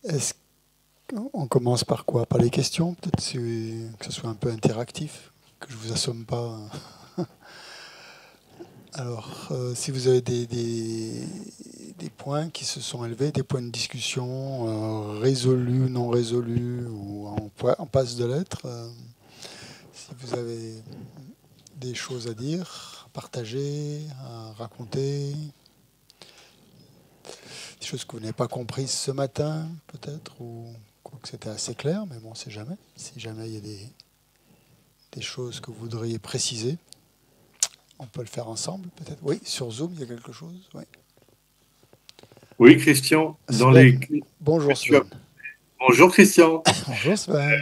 Est-ce qu'on commence par quoi? Par les questions, peut-être que ce soit un peu interactif, que je vous assomme pas. Alors, si vous avez des points qui se sont élevés, des points de discussion résolus, non résolus, ou en passe de l'être, si vous avez des choses à dire, à partager, à raconter, des choses que vous n'avez pas comprises ce matin, peut-être, ou quoi que c'était assez clair, mais bon, on ne sait jamais. Si jamais il y a des choses que vous voudriez préciser, on peut le faire ensemble, peut-être. Oui, sur Zoom, il y a quelque chose. Oui. Oui, Christian, dans Sven. les que Bonjour tu as... Sven. Bonjour Christian. Bonjour Sven.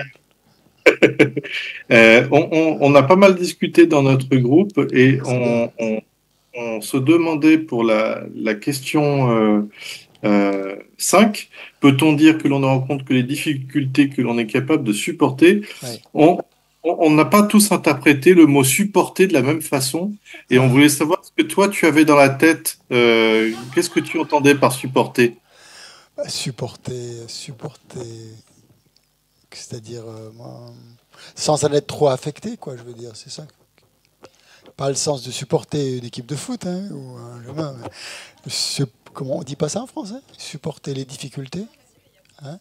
On a pas mal discuté dans notre groupe et C'est bien. on se demandait pour la question 5, peut-on dire que l'on ne rencontre que les difficultés que l'on est capable de supporter? Oui. On on n'a pas tous interprété le mot supporter de la même façon et on Ah. voulait savoir ce que toi tu avais dans la tête. Qu'est-ce que tu entendais par supporter? Supporter, c'est-à-dire sans en être trop affecté, quoi, je veux dire, c'est ça. Pas le sens de supporter une équipe de foot, hein, ou un chemin, mais comment on dit pas ça en français? Supporter les difficultés, hein.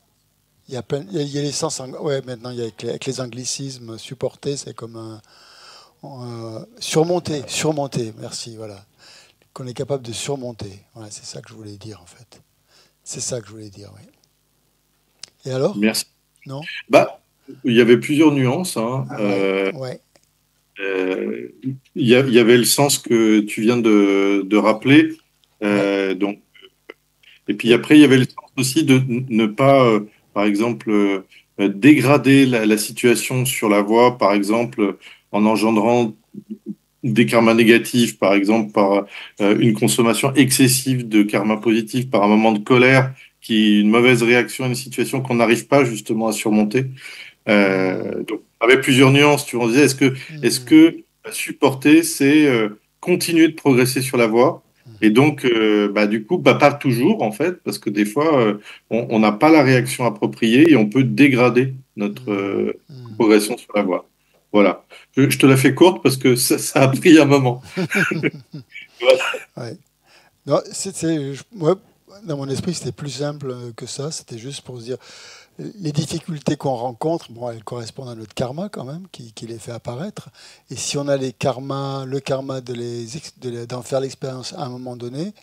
Il y a les sens. Ouais, maintenant, avec les anglicismes, supporter, c'est comme surmonter. Merci, voilà. Qu'on est capable de surmonter. Voilà, c'est ça que je voulais dire en fait. C'est ça que je voulais dire, oui. Et alors? Merci. Non? Bah, il y avait plusieurs nuances, hein. Ouais, ouais, Euh, il y avait le sens que tu viens de rappeler. ouais. Donc, et puis Et- après, il y avait le sens aussi de ne pas, par exemple, dégrader la situation sur la voie, par exemple, en engendrant des karmas négatifs, par exemple, par une consommation excessive de karma positif, par un moment de colère, qui est une mauvaise réaction à une situation qu'on n'arrive pas justement à surmonter. Hmm, Donc, avec plusieurs nuances, tu vois, on disait, est-ce hmm, que supporter, c'est continuer de progresser sur la voie? Et hmm, donc, bah, du coup, bah, pas toujours, en fait, parce que des fois, on n'a pas la réaction appropriée et on peut dégrader notre hmm, hmm. progression sur la voie. Voilà. Je te la fais courte parce que ça a pris un moment. Voilà. Ouais. Non, moi, dans mon esprit, c'était plus simple que ça. C'était juste pour se dire, les difficultés qu'on rencontre, bon, elles correspondent à notre karma quand même, qui les fait apparaître. Et si on a le karma d'en faire l'expérience à un moment donné,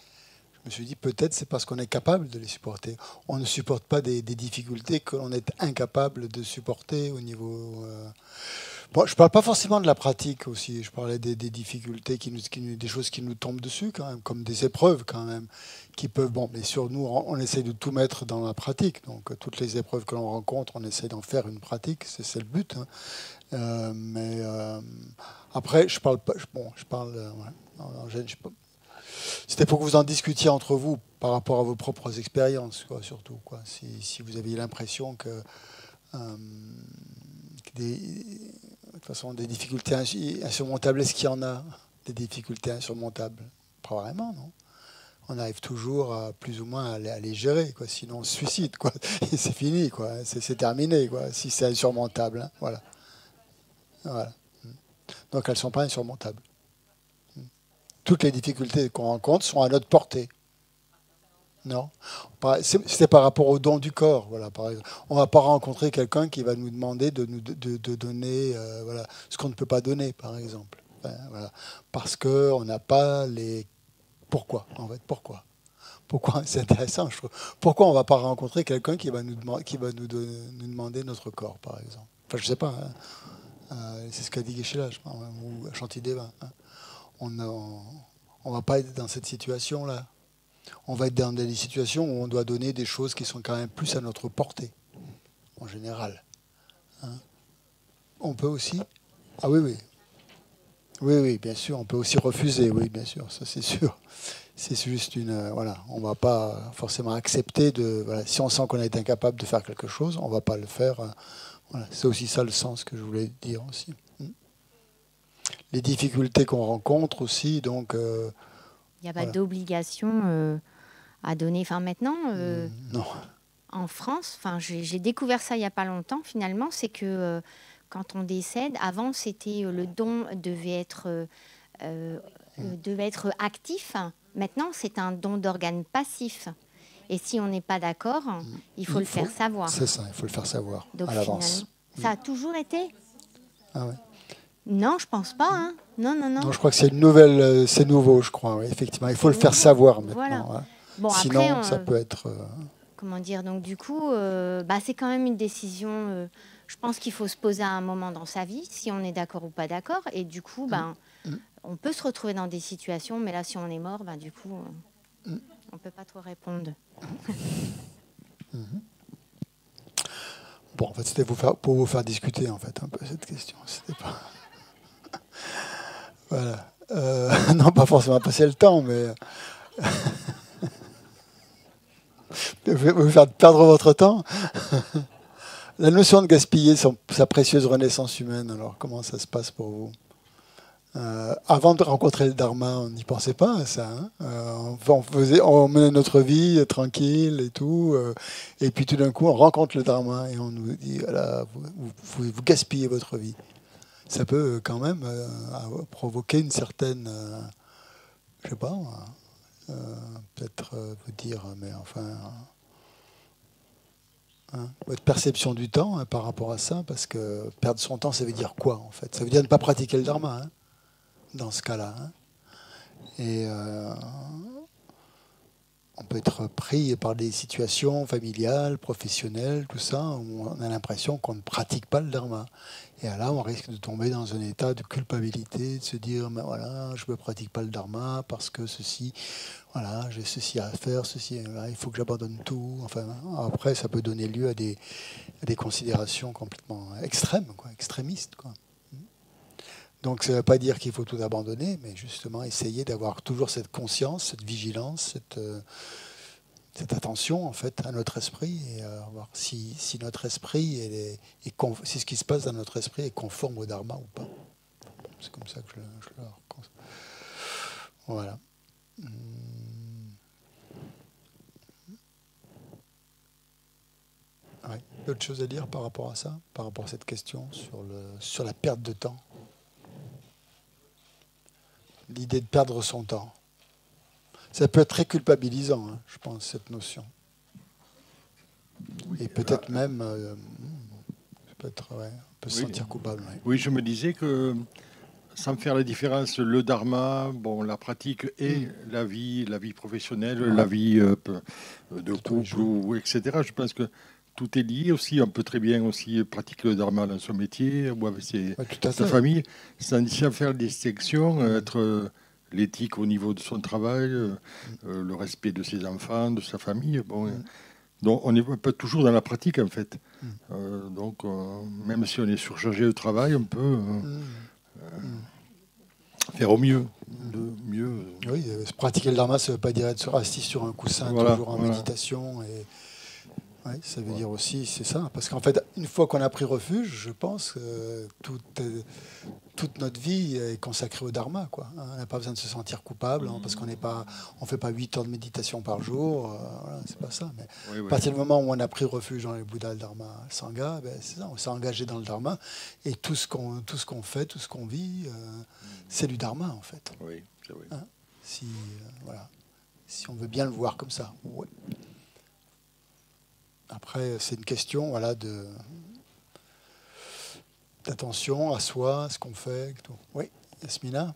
je me suis dit peut-être c'est parce qu'on est capable de les supporter. On ne supporte pas des difficultés que l'on est incapable de supporter au niveau. Bon, je parle pas forcément de la pratique aussi. Je parlais des difficultés des choses qui nous tombent dessus quand même, comme des épreuves quand même, qui peuvent. Bon, mais sur nous, on essaie de tout mettre dans la pratique. Donc toutes les épreuves que l'on rencontre, on essaie d'en faire une pratique. C'est le but, hein. Mais après, je parle pas. Bon, je parle. Ouais. C'était pour que vous en discutiez entre vous par rapport à vos propres expériences, quoi, surtout. Quoi. Si vous aviez l'impression euh, que de toute façon, des difficultés insurmontables, est-ce qu'il y en a des difficultés insurmontables? Pas vraiment, non. On arrive toujours à plus ou moins à les gérer, quoi. Sinon on se suicide, quoi. Et c'est fini, quoi. C'est terminé, quoi. Si c'est insurmontable, hein. Voilà. Voilà. Donc elles ne sont pas insurmontables. Toutes les difficultés qu'on rencontre sont à notre portée. Non. C'est par rapport au don du corps. Voilà, par exemple. On ne va pas rencontrer quelqu'un qui va nous demander de donner voilà, ce qu'on ne peut pas donner, par exemple. Enfin, voilà. Parce qu'on n'a pas les... Pourquoi, en fait? Pourquoi? C'est intéressant, je trouve. Pourquoi on ne va pas rencontrer quelqu'un qui va nous demander notre corps, par exemple? Enfin, je ne sais pas, hein. C'est ce qu'a dit Geshe-là, je pense, hein, ou Shantideva, hein. On ne va pas être dans cette situation-là. On va être dans des situations où on doit donner des choses qui sont quand même plus à notre portée, en général, hein. On peut aussi. Ah oui, oui. Oui, oui, bien sûr. On peut aussi refuser, oui, bien sûr. Ça, c'est sûr. C'est juste une. Voilà. On ne va pas forcément accepter de. Voilà, si on sent qu'on est incapable de faire quelque chose, on ne va pas le faire. Voilà. C'est aussi ça le sens que je voulais dire aussi. Les difficultés qu'on rencontre aussi, donc. Il n'y a pas Voilà. d'obligation à donner. Enfin, maintenant, Non. en France, j'ai découvert ça il n'y a pas longtemps finalement, c'est que quand on décède, avant c'était le don devait être actif. Maintenant, c'est un don d'organes passif. Et si on n'est pas d'accord, il faut le faire savoir. C'est ça, il faut le faire savoir donc, à l'avance. Ça a toujours été? Ah ouais. Non, je pense pas. Hein. Non. Non, je crois que c'est une nouvelle, c'est nouveau, je crois. Oui, effectivement, il faut le faire savoir maintenant. Voilà. Ouais. Bon, sinon, après, ça peut être. Comment dire? Donc du coup, c'est quand même une décision. Je pense qu'il faut se poser à un moment dans sa vie, si on est d'accord ou pas d'accord. Et du coup, on peut se retrouver dans des situations, mais là, si on est mort, du coup, on peut pas trop répondre. Bon, en fait, c'était pour vous faire discuter, en fait, un peu cette question. C'était pas. Voilà. Non, pas forcément passer le temps, mais. Vous faire perdre votre temps. La notion de gaspiller sa précieuse renaissance humaine, alors comment ça se passe pour vous? Avant de rencontrer le Dharma, on n'y pensait pas à ça. Hein. On menait notre vie tranquille et tout. Et puis tout d'un coup, on rencontre le Dharma et on nous dit voilà, vous gaspillez votre vie. Ça peut quand même provoquer une certaine. Je sais pas, peut-être vous dire, mais enfin. Votre perception du temps par rapport à ça, parce que perdre son temps, ça veut dire quoi en fait? Ça veut dire ne pas pratiquer le Dharma, dans ce cas-là. Et on peut être pris par des situations familiales, professionnelles, tout ça, où on a l'impression qu'on ne pratique pas le Dharma. Et là, on risque de tomber dans un état de culpabilité, de se dire, mais voilà, je ne pratique pas le Dharma parce que ceci, voilà, j'ai ceci à faire, ceci, là, il faut que j'abandonne tout. Enfin, après, ça peut donner lieu à des considérations complètement extrêmes, extrémistes, quoi. Donc, ça ne veut pas dire qu'il faut tout abandonner, mais justement essayer d'avoir toujours cette conscience, cette vigilance, cette attention en fait à notre esprit et voir si notre esprit si ce qui se passe dans notre esprit est conforme au Dharma ou pas. C'est comme ça que je le raconte. Voilà. Ouais. D'autres choses à dire par rapport à ça, par rapport à cette question sur la perte de temps? L'idée de perdre son temps. Ça peut être très culpabilisant, je pense, cette notion. Oui, et peut-être même, on peut se sentir coupable. Ouais. Oui, je me disais que, sans faire la différence, le dharma, la pratique et la vie professionnelle, la vie de couple, etc. Je pense que tout est lié aussi. On peut très bien aussi pratiquer le dharma dans son métier ou avec sa famille, sans faire la distinction, être l'éthique au niveau de son travail, le respect de ses enfants, de sa famille. Donc on n'est pas toujours dans la pratique en fait. Donc même si on est surchargé de travail, on peut faire au mieux. Oui, pratiquer le dharma, ça ne veut pas dire être assis sur un coussin toujours en méditation. Et ouais, ça veut dire aussi, c'est ça. Parce qu'en fait, une fois qu'on a pris refuge, je pense que toute notre vie est consacrée au dharma, quoi. On n'a pas besoin de se sentir coupable, parce qu'on ne fait pas 8 heures de méditation par jour. Voilà, c'est pas ça. Mais à partir du moment où on a pris refuge dans le Bouddha, le Dharma, le Sangha, c'est ça, on s'est engagé dans le dharma. Et tout ce qu'on fait, tout ce qu'on vit, c'est du dharma, en fait. Oui, c'est vrai. Si on veut bien le voir comme ça. Ouais. Après, c'est une question d'attention à soi, à ce qu'on fait. Tout. Oui, Yasmina.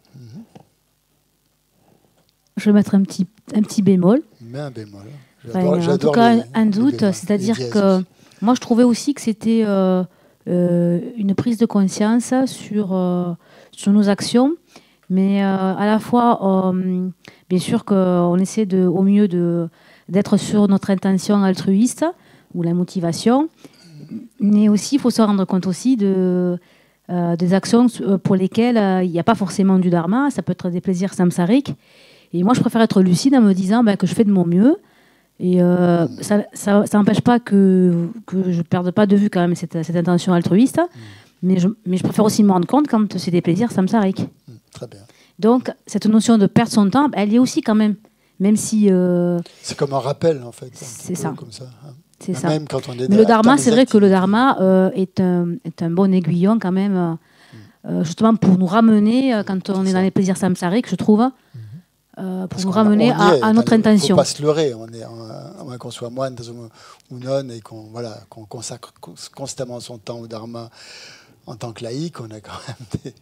Je vais mettre un petit bémol. Mais un bémol. En tout cas, un doute. C'est-à-dire que moi, je trouvais aussi que c'était une prise de conscience sur nos actions. Mais à la fois, bien sûr qu'on essaie au mieux d'être sur notre intention altruiste ou la motivation, mais aussi il faut se rendre compte aussi des actions pour lesquelles il n'y a pas forcément du dharma, ça peut être des plaisirs samsariques. Et moi, je préfère être lucide en me disant que je fais de mon mieux. Et ça n'empêche pas que je ne perde pas de vue quand même cette intention altruiste, mais je préfère aussi me rendre compte quand c'est des plaisirs samsariques. Très bien. Donc, cette notion de perdre son temps, elle y est aussi quand même si... C'est comme un rappel, en fait. C'est ça. Comme ça. C'est ça. Même quand on est Mais le dharma, c'est vrai que le dharma est un bon aiguillon quand même, justement pour nous ramener, quand on est dans les plaisirs samsariques, je trouve, pour nous ramener à notre intention. Il ne faut pas se leurrer, à moins qu'on soit moine ou nonne et qu'on consacre constamment son temps au dharma en tant que laïc, on a quand même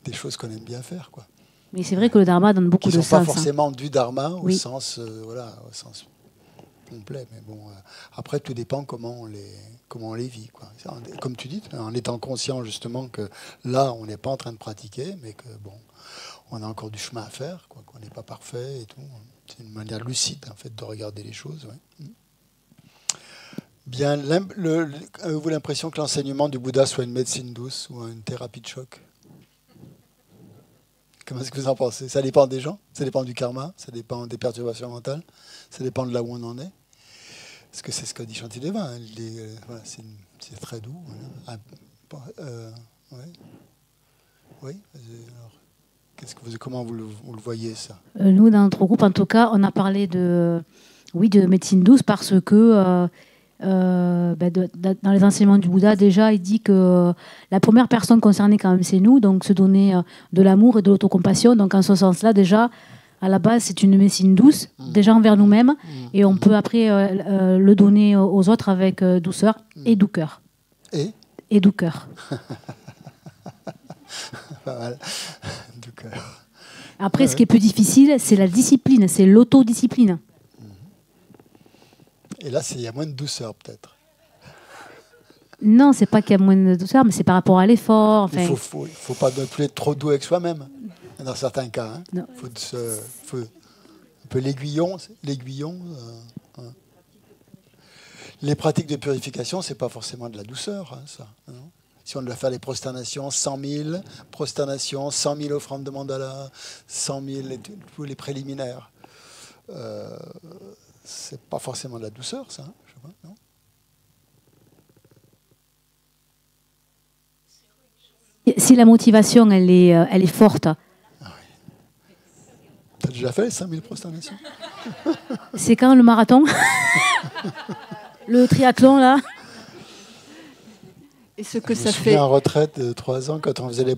des choses qu'on aime bien faire, quoi. Mais c'est vrai que le dharma donne beaucoup de sens. Qui ne sont pas forcément du dharma au sens complet. Mais bon, après, tout dépend comment on les vit, quoi. Comme tu dis, en étant conscient justement que là, on n'est pas en train de pratiquer, mais que bon, on a encore du chemin à faire, quoi, qu'on n'est pas parfait et tout. C'est une manière lucide, en fait, de regarder les choses. Ouais. Bien, avez-vous l'impression que l'enseignement du Bouddha soit une médecine douce ou une thérapie de choc? Comment est-ce que vous en pensez? Ça dépend des gens, ça dépend du karma, ça dépend des perturbations mentales, ça dépend de là où on en est. Parce que c'est ce qu'a dit Shantideva, hein, voilà, c'est très doux. Voilà. Oui. Alors, comment vous le voyez, ça? Nous, dans notre groupe, en tout cas, on a parlé de médecine douce parce que dans les enseignements du Bouddha, déjà, il dit que la première personne concernée, quand même, c'est nous, donc se donner de l'amour et de l'autocompassion. Donc, en ce sens-là, déjà, à la base, c'est une médecine douce, déjà envers nous-mêmes, et on peut après le donner aux autres avec douceur et doux cœur. Et doux cœur. Pas mal. Doux cœur. Après, ce qui est plus difficile, c'est la discipline, c'est l'autodiscipline. Et là, il y a moins de douceur, peut-être. Non, c'est pas qu'il y a moins de douceur, mais c'est par rapport à l'effort. Enfin... Il faut pas non plus être trop doux avec soi-même, dans certains cas. Hein. Faut un peu l'aiguillon. Les pratiques de purification, c'est pas forcément de la douceur, hein, ça. Non, si on doit faire les prosternations, 100 000 prosternations, 100 000 offrandes de mandala, 100 000, tous les préliminaires. C'est pas forcément de la douceur, ça, hein, je sais pas, non? Si la motivation, elle est forte. Ah oui. T'as déjà fait les 5 000 prosternations? C'est quand le marathon? Le triathlon, là? Et ce que je ça me fait. souviens en retraite de 3 ans, quand on faisait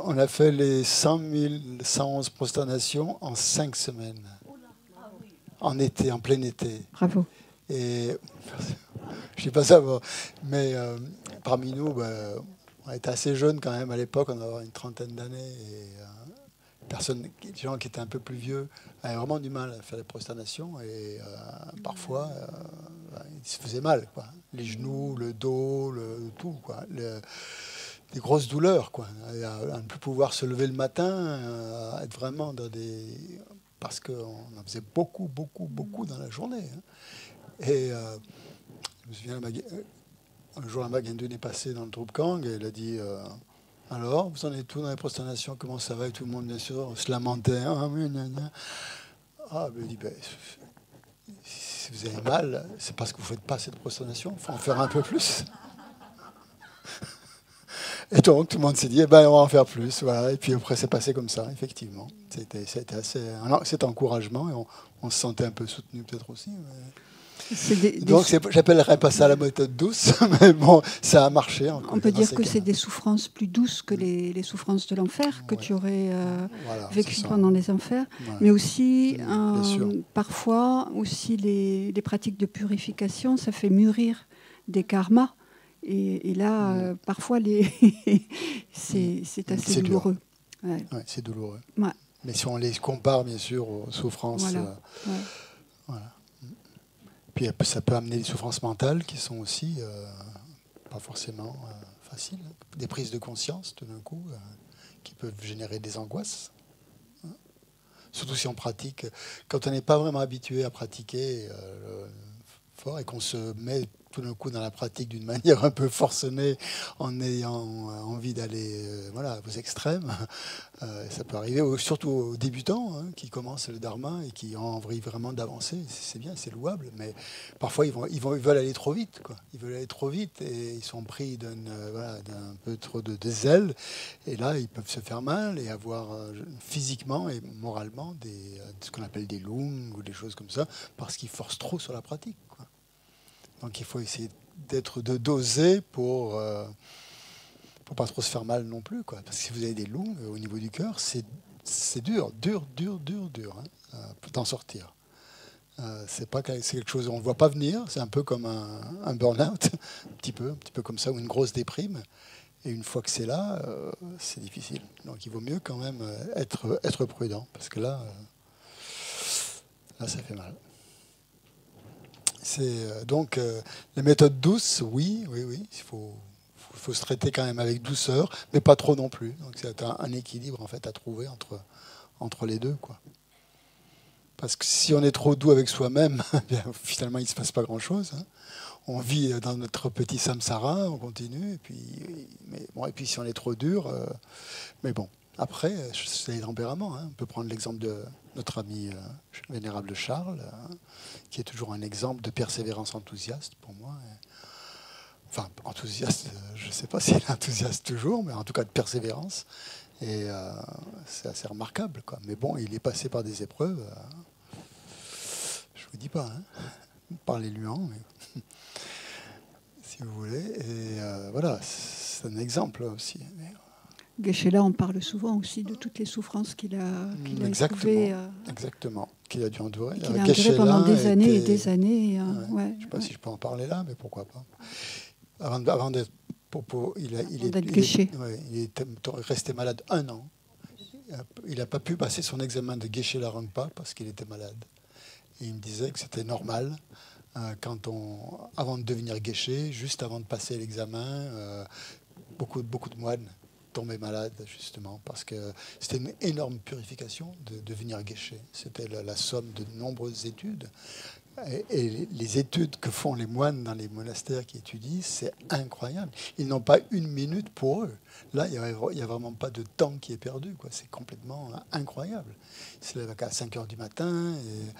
on a fait les 111 prosternations en 5 semaines. En été, en plein été. Bravo. Et je sais pas ça, mais parmi nous, on était assez jeunes quand même à l'époque, on avait une trentaine d'années. Et les gens qui étaient un peu plus vieux avaient vraiment du mal à faire les prosternations. Et parfois, ils se faisaient mal, quoi. Les genoux, le dos, tout, quoi. Des grosses douleurs, quoi. À ne plus pouvoir se lever le matin, à être vraiment dans des... Parce qu'on en faisait beaucoup dans la journée. Hein. Et je me souviens, un jour, la Magendun est passée dans le Drupkang et elle a dit alors, vous en êtes tout dans les prosternations, comment ça va? Et tout le monde, bien sûr, se lamentait. Ah, ben, il dit, si vous avez mal, c'est parce que vous ne faites pas cette prosternation, il faut en faire un peu plus. Et donc, tout le monde s'est dit, on va en faire plus. Voilà. Et puis après, c'est passé comme ça, effectivement. C'était assez... Cet encouragement, et on se sentait un peu soutenu peut-être aussi. Mais... Donc, j'appellerais pas ça la méthode douce, mais bon, ça a marché. On peut dire que c'est des souffrances plus douces que les souffrances de l'enfer que tu aurais vécues pendant les enfers. Ouais. Mais aussi, parfois, aussi les pratiques de purification, ça fait mûrir des karmas. Et là, parfois, c'est assez douloureux. Ouais, c'est douloureux. Ouais. Mais si on les compare, bien sûr, aux souffrances... Voilà. Puis ça peut amener des souffrances mentales qui sont aussi pas forcément faciles. Des prises de conscience, tout d'un coup, qui peuvent générer des angoisses. Surtout si on pratique... Quand on n'est pas vraiment habitué à pratiquer fort et qu'on se met... tout d'un coup dans la pratique d'une manière un peu forcenée en ayant envie d'aller aux extrêmes. Ça peut arriver surtout aux débutants qui commencent le dharma et qui ont envie vraiment d'avancer. C'est bien, c'est louable, mais parfois ils veulent aller trop vite, quoi. Ils veulent aller trop vite et ils sont pris d'un peu trop de zèle. Et là, ils peuvent se faire mal et avoir physiquement et moralement ce qu'on appelle des lungs ou des choses comme ça parce qu'ils forcent trop sur la pratique, quoi. Donc il faut essayer de doser pour pas trop se faire mal non plus, quoi. Parce que si vous avez des loups au niveau du cœur, c'est dur d'en sortir. C'est quelque chose on ne voit pas venir. C'est un peu comme un burn-out, un petit peu comme ça, ou une grosse déprime. Et une fois que c'est là, c'est difficile. Donc il vaut mieux quand même être prudent, parce que là, ça fait mal. Donc les méthodes douces, oui, il faut se traiter quand même avec douceur, mais pas trop non plus. Donc c'est un équilibre en fait à trouver entre les deux, quoi. Parce que si on est trop doux avec soi-même, finalement il ne se passe pas grand-chose. Hein. On vit dans notre petit samsara, on continue, et puis si on est trop dur, mais bon. Après, c'est les tempéraments. Hein. On peut prendre l'exemple de notre ami vénérable Charles, qui est toujours un exemple de persévérance enthousiaste pour moi. Enfin, enthousiaste, je ne sais pas s'il est enthousiaste toujours, mais en tout cas de persévérance. Et c'est assez remarquable, quoi. Mais bon, il est passé par des épreuves, je ne vous dis pas, hein, par les luants, mais si vous voulez. Et voilà, c'est un exemple aussi. Geshe-la, on parle souvent aussi de toutes les souffrances qu'il a éprouvées. Exactement, qu'il a dû endurer. Qu'il a enduré pendant des années et des années. Je ne sais pas si je peux en parler là, mais pourquoi pas. Avant d'être il est resté malade 1 an. Il n'a pas pu passer son examen de Geshe-la Rangpa parce qu'il était malade. Et il me disait que c'était normal, avant de devenir Geshe, juste avant de passer l'examen, beaucoup de moines tombaient malades, justement, parce que c'était une énorme purification de devenir Geshe. C'était la somme de nombreuses études. Et les études que font les moines dans les monastères qui étudient, c'est incroyable. Ils n'ont pas une minute pour eux. Là, il n'y a vraiment pas de temps qui est perdu, quoi. C'est complètement incroyable. Ils se lèvent à 5 heures du matin, et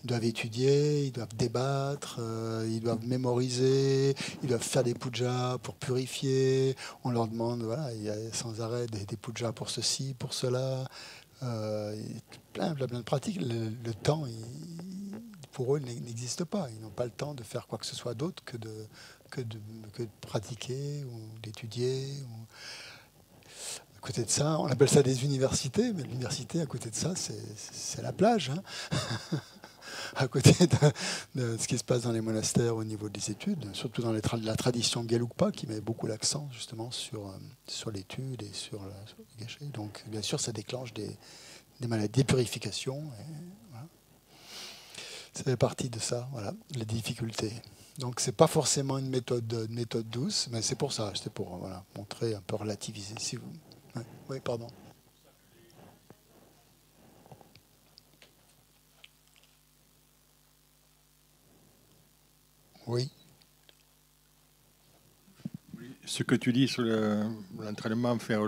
ils doivent étudier, ils doivent débattre, ils doivent mémoriser, ils doivent faire des pujas pour purifier. On leur demande, voilà, il y a sans arrêt des pujas pour ceci, pour cela. Plein de pratiques. Le temps, pour eux, il n'existe pas. Ils n'ont pas le temps de faire quoi que ce soit d'autre que de pratiquer ou d'étudier. À côté de ça, on appelle ça des universités, mais l'université, à côté de ça, c'est la plage. Hein. À côté de ce qui se passe dans les monastères au niveau des études, surtout dans la tradition Gelugpa, qui met beaucoup l'accent justement sur l'étude et sur le Geshe. Donc, bien sûr, ça déclenche des maladies, des purifications. Ça fait partie de ça, voilà, les difficultés. Donc, c'est pas forcément une méthode douce, mais c'est pour ça, c'était pour montrer, un peu relativiser. Si vous... Ouais. Oui, pardon. Oui. Ce que tu dis sur l'entraînement, faire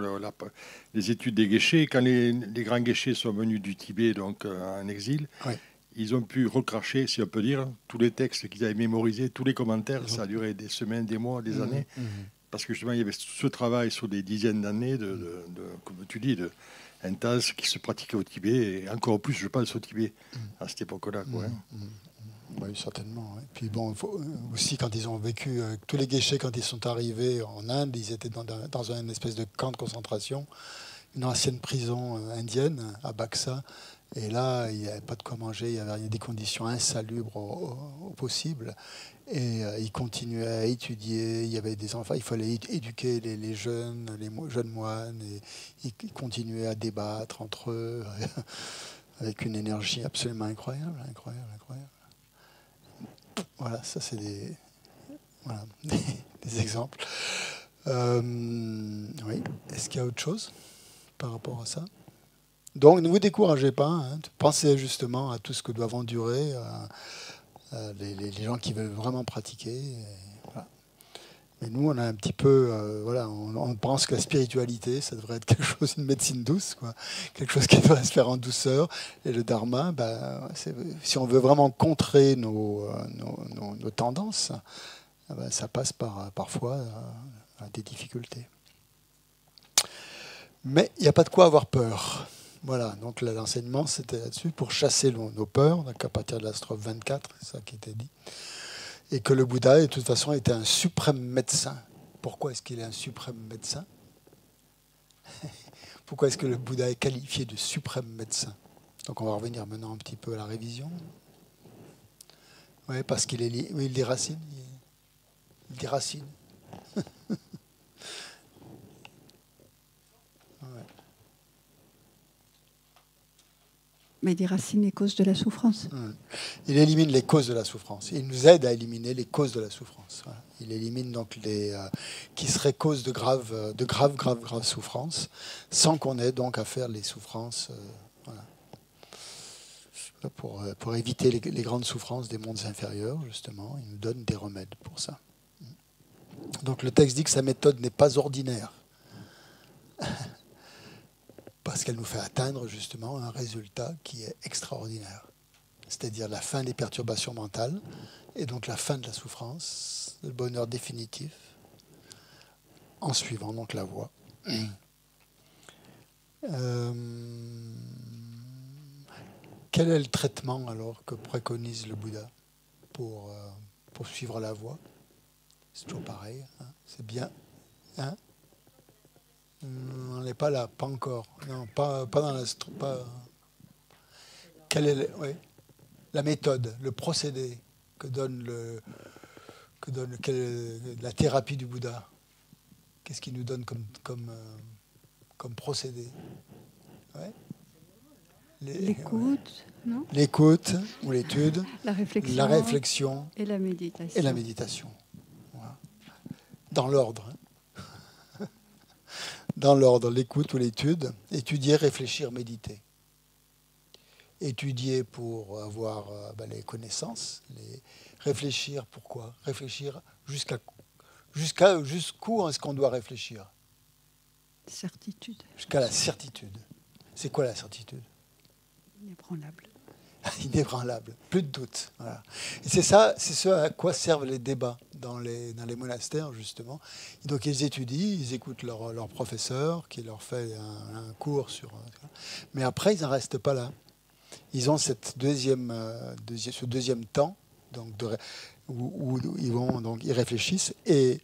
les études des Geshe, quand les grands Geshe sont venus du Tibet, donc en exil, oui. Ils ont pu recracher, si on peut dire, tous les textes qu'ils avaient mémorisés, tous les commentaires. Ça a duré des semaines, des mois, des années. Parce que justement, il y avait ce travail sur des dizaines d'années, comme tu dis, intense qui se pratiquait au Tibet, et encore plus, je pense, au Tibet, à cette époque-là. Oui, certainement. Et puis bon, aussi quand ils ont vécu, tous les Geshe, quand ils sont arrivés en Inde, ils étaient dans une espèce de camp de concentration, une ancienne prison indienne à Baksa. Et là, il n'y avait pas de quoi manger, il y avait des conditions insalubres au possible. Et ils continuaient à étudier, il y avait des enfants, il fallait éduquer les jeunes moines, et ils continuaient à débattre entre eux avec une énergie absolument incroyable. Voilà, ça c'est des exemples. Oui. Est-ce qu'il y a autre chose par rapport à ça ? Donc ne vous découragez pas, hein. Pensez justement à tout ce que doivent endurer les gens qui veulent vraiment pratiquer. Voilà. Mais nous, on a un petit peu, on pense que la spiritualité, ça devrait être quelque chose, une médecine douce, quoi. Quelque chose qui devrait se faire en douceur. Et le dharma, si on veut vraiment contrer nos tendances, ça passe parfois des difficultés. Mais il n'y a pas de quoi avoir peur. Voilà, donc l'enseignement, c'était là-dessus, pour chasser nos peurs, donc à partir de la strophe 24, c'est ça qui était dit. et que le Bouddha, de toute façon, était un suprême médecin. Pourquoi est-ce qu'il est un suprême médecin? Pourquoi est-ce que le Bouddha est qualifié de suprême médecin? Donc on va revenir maintenant un petit peu à la révision. Oui, parce qu'il est il déracine. Il déracine. Ouais. Mais il déracine les causes de la souffrance. Il élimine les causes de la souffrance. Il nous aide à éliminer les causes de la souffrance. Voilà. Il élimine donc les qui seraient causes de graves souffrances, sans qu'on ait donc à faire les souffrances. Voilà. Pour éviter les grandes souffrances des mondes inférieurs, justement, il nous donne des remèdes pour ça. Donc le texte dit que sa méthode n'est pas ordinaire, parce qu'elle nous fait atteindre justement un résultat qui est extraordinaire, c'est-à-dire la fin des perturbations mentales, et donc la fin de la souffrance, le bonheur définitif, en suivant donc la voie. Quel est le traitement alors que préconise le Bouddha pour suivre la voie? C'est toujours pareil, hein, c'est bien. Hein, on n'est pas là, pas encore. Non, pas dans la. Quelle est la méthode, le procédé que donne la thérapie du Bouddha? Qu'est-ce qu'il nous donne comme procédé? Ouais. L'écoute, non? L'écoute ou l'étude, la réflexion et la méditation. Voilà. Dans l'ordre. Dans l'ordre, l'écoute ou l'étude, étudier, réfléchir, méditer. Étudier pour avoir les connaissances, réfléchir pourquoi? Réfléchir jusqu'où est-ce qu'on doit réfléchir? Certitude. Jusqu'à la certitude. C'est quoi la certitude? Inébranlable. Inébranlable, plus de doute. Voilà. Et c'est ça, c'est ce à quoi servent les débats dans les monastères, justement. Donc ils étudient, ils écoutent leur professeur qui leur fait un cours sur... Mais après, ils n'en restent pas là. Ils ont ce deuxième temps donc où ils réfléchissent. Et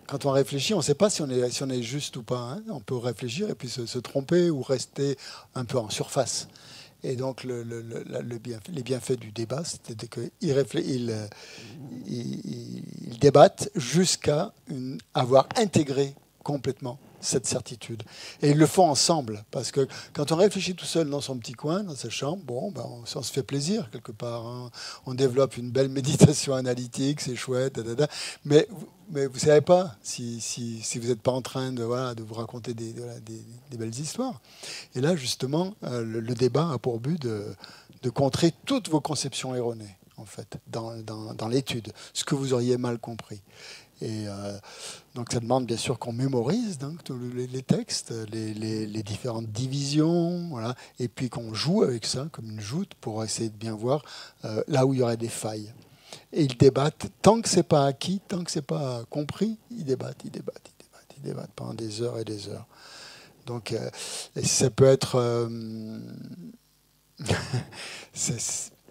quand on réfléchit, on ne sait pas si on est juste ou pas. Hein. On peut réfléchir et puis se tromper ou rester un peu en surface. Et donc, les bienfaits du débat, c'était qu'ils débattent jusqu'à avoir intégré complètement cette certitude. Et ils le font ensemble, parce que quand on réfléchit tout seul dans son petit coin, dans sa chambre, on se fait plaisir quelque part. Hein. On développe une belle méditation analytique, c'est chouette, mais vous ne savez pas si vous n'êtes pas en train de vous raconter des belles histoires. Et là, justement, le débat a pour but de contrer toutes vos conceptions erronées, en fait, dans l'étude, ce que vous auriez mal compris. Et donc ça demande bien sûr qu'on mémorise donc, tous les textes, les différentes divisions, voilà, et puis qu'on joue avec ça comme une joute pour essayer de bien voir là où il y aurait des failles. Et ils débattent, tant que c'est pas acquis, tant que c'est pas compris, ils débattent pendant des heures et des heures. Donc ça peut être...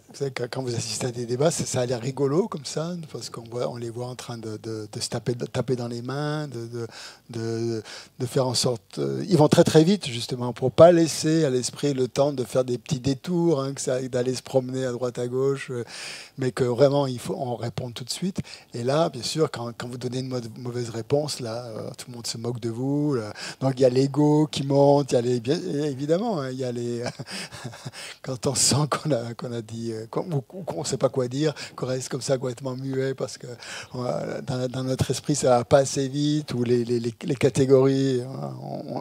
Vous savez, quand vous assistez à des débats, ça a l'air rigolo comme ça, parce qu'on les voit en train de se taper dans les mains, de faire en sorte... ils vont très très vite, justement, pour ne pas laisser à l'esprit le temps de faire des petits détours, hein, d'aller se promener à droite à gauche, mais que vraiment, on répond tout de suite. Et là, bien sûr, quand vous donnez une mauvaise réponse, là, tout le monde se moque de vous. Là. Donc il y a l'ego qui monte, évidemment, hein, il y a les... quand on sent qu'on a dit... qu'on ne sait pas quoi dire, qu'on reste comme ça complètement muet parce que dans notre esprit ça va pas assez vite, ou les catégories,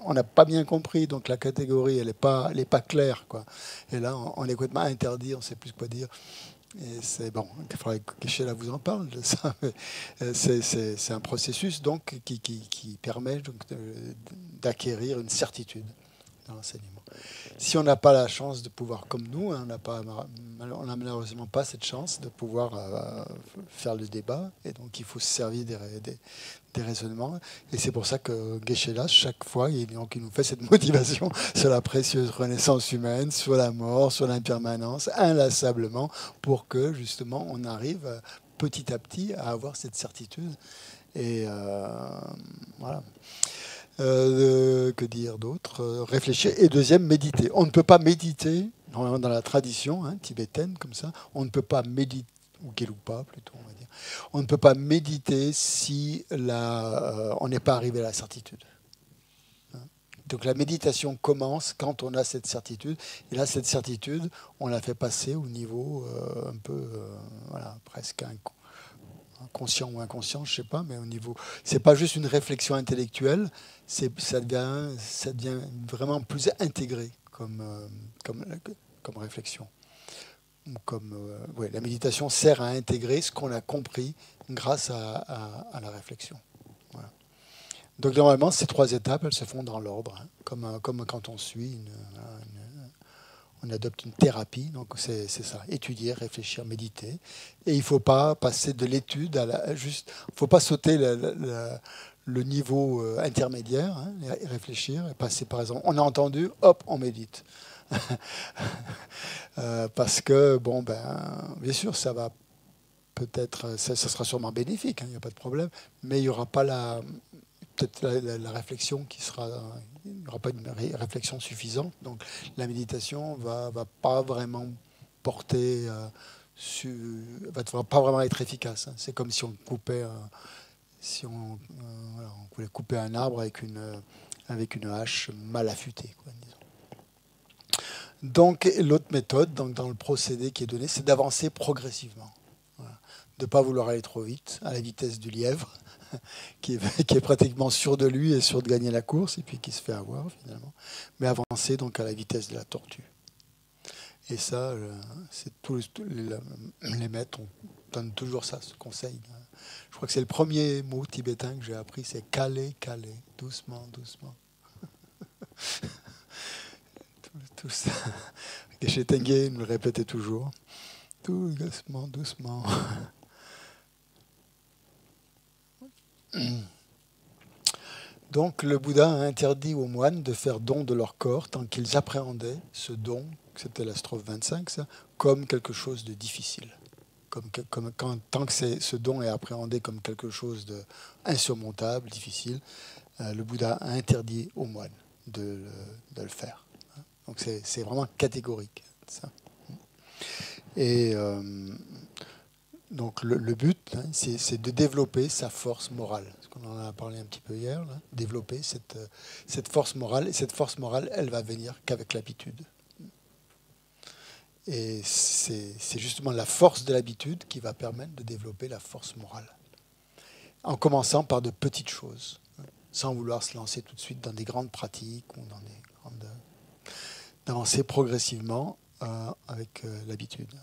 on n'a pas bien compris, donc la catégorie elle est pas claire, quoi. Et là on est complètement interdit, on ne sait plus quoi dire. Et c'est bon, il faudrait que Geshe-la vous en parle de ça. Mais c'est un processus donc qui permet donc d'acquérir une certitude dans l'enseignement. Si on n'a pas la chance de pouvoir, comme nous, hein, on n'a malheureusement pas cette chance de pouvoir faire le débat, et donc il faut se servir des raisonnements. Et c'est pour ça que Geshe-la, chaque fois, il nous fait cette motivation sur la précieuse renaissance humaine, sur la mort, sur l'impermanence, inlassablement, pour que justement on arrive petit à petit à avoir cette certitude. Et voilà. Que dire d'autre? Réfléchir. Et deuxième, méditer. On ne peut pas méditer, dans la tradition tibétaine, comme ça, on ne peut pas méditer, ou Gelugpa plutôt, on va dire. On ne peut pas méditer si on n'est pas arrivé à la certitude. Donc la méditation commence quand on a cette certitude. Et là, cette certitude, on la fait passer au niveau un peu, voilà, presque conscient ou inconscient, je ne sais pas, mais au niveau... C'est pas juste une réflexion intellectuelle, ça devient vraiment plus intégré comme réflexion. La méditation sert à intégrer ce qu'on a compris grâce à la réflexion. Voilà. Donc normalement, ces 3 étapes, elles se font dans l'ordre, comme quand on suit on adopte une thérapie, donc c'est ça, étudier, réfléchir, méditer. Et il ne faut pas passer de l'étude à il ne faut pas sauter le niveau intermédiaire, réfléchir, et passer par exemple, on a entendu, hop, on médite. Parce que, bien sûr, ça va peut-être, ça sera sûrement bénéfique, il n'y a pas de problème, mais il n'y aura pas la réflexion qui sera... Il n'y aura pas une réflexion suffisante. Donc la méditation va pas vraiment porter... va pas vraiment être efficace. C'est comme si on coupait... on voulait couper un arbre avec une hache mal affûtée, quoi, disons. Donc l'autre méthode, dans le procédé qui est donné, c'est d'avancer progressivement. Voilà. De ne pas vouloir aller trop vite, à la vitesse du lièvre, qui est pratiquement sûr de lui et sûr de gagner la course, et puis qui se fait avoir finalement, mais avancer donc à la vitesse de la tortue. Et ça, c'est les maîtres donnent toujours ça, ce conseil. Je crois que c'est le premier mot tibétain que j'ai appris, c'est caler, caler, doucement, doucement. tout ça. Geshe Tenge me le répétait toujours, tout doucement, doucement. Donc le Bouddha a interdit aux moines de faire don de leur corps tant qu'ils appréhendaient ce don, c'était la strophe 25, ça, comme quelque chose de difficile. Tant que ce don est appréhendé comme quelque chose d'insurmontable, difficile, le Bouddha a interdit aux moines de le faire. Donc c'est vraiment catégorique, ça. Et... donc le but, c'est de développer sa force morale. On en a parlé un petit peu hier, là. Développer cette force morale. Et cette force morale, elle va venir qu'avec l'habitude. Et c'est justement la force de l'habitude qui va permettre de développer la force morale. En commençant par de petites choses, sans vouloir se lancer tout de suite dans des grandes pratiques ou dans des grandes... d'avancer progressivement avec l'habitude.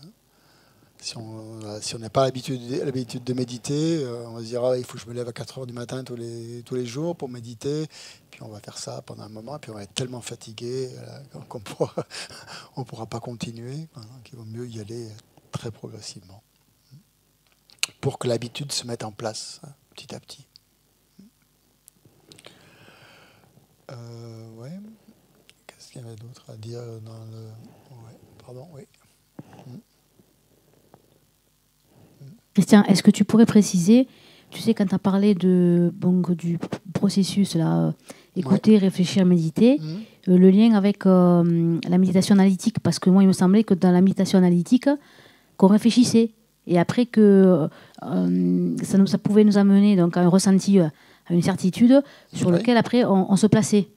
Si on n'a pas l'habitude de méditer, on va se dire il faut que je me lève à 4 heures du matin tous les jours pour méditer. Puis on va faire ça pendant un moment, puis on va être tellement fatigué qu'on ne pourra pas continuer. Donc il vaut mieux y aller très progressivement pour que l'habitude se mette en place petit à petit. Ouais. Qu'est-ce qu'il y avait d'autre à dire dans le... Ouais. Pardon, oui. Christian, est-ce que tu pourrais préciser, tu sais, quand tu as parlé du processus, là, écouter, réfléchir, méditer, le lien avec la méditation analytique, parce que moi, il me semblait que dans la méditation analytique, qu'on réfléchissait, et après que ça pouvait nous amener donc, à un ressenti, à une certitude, sur lequel après on se plaçait.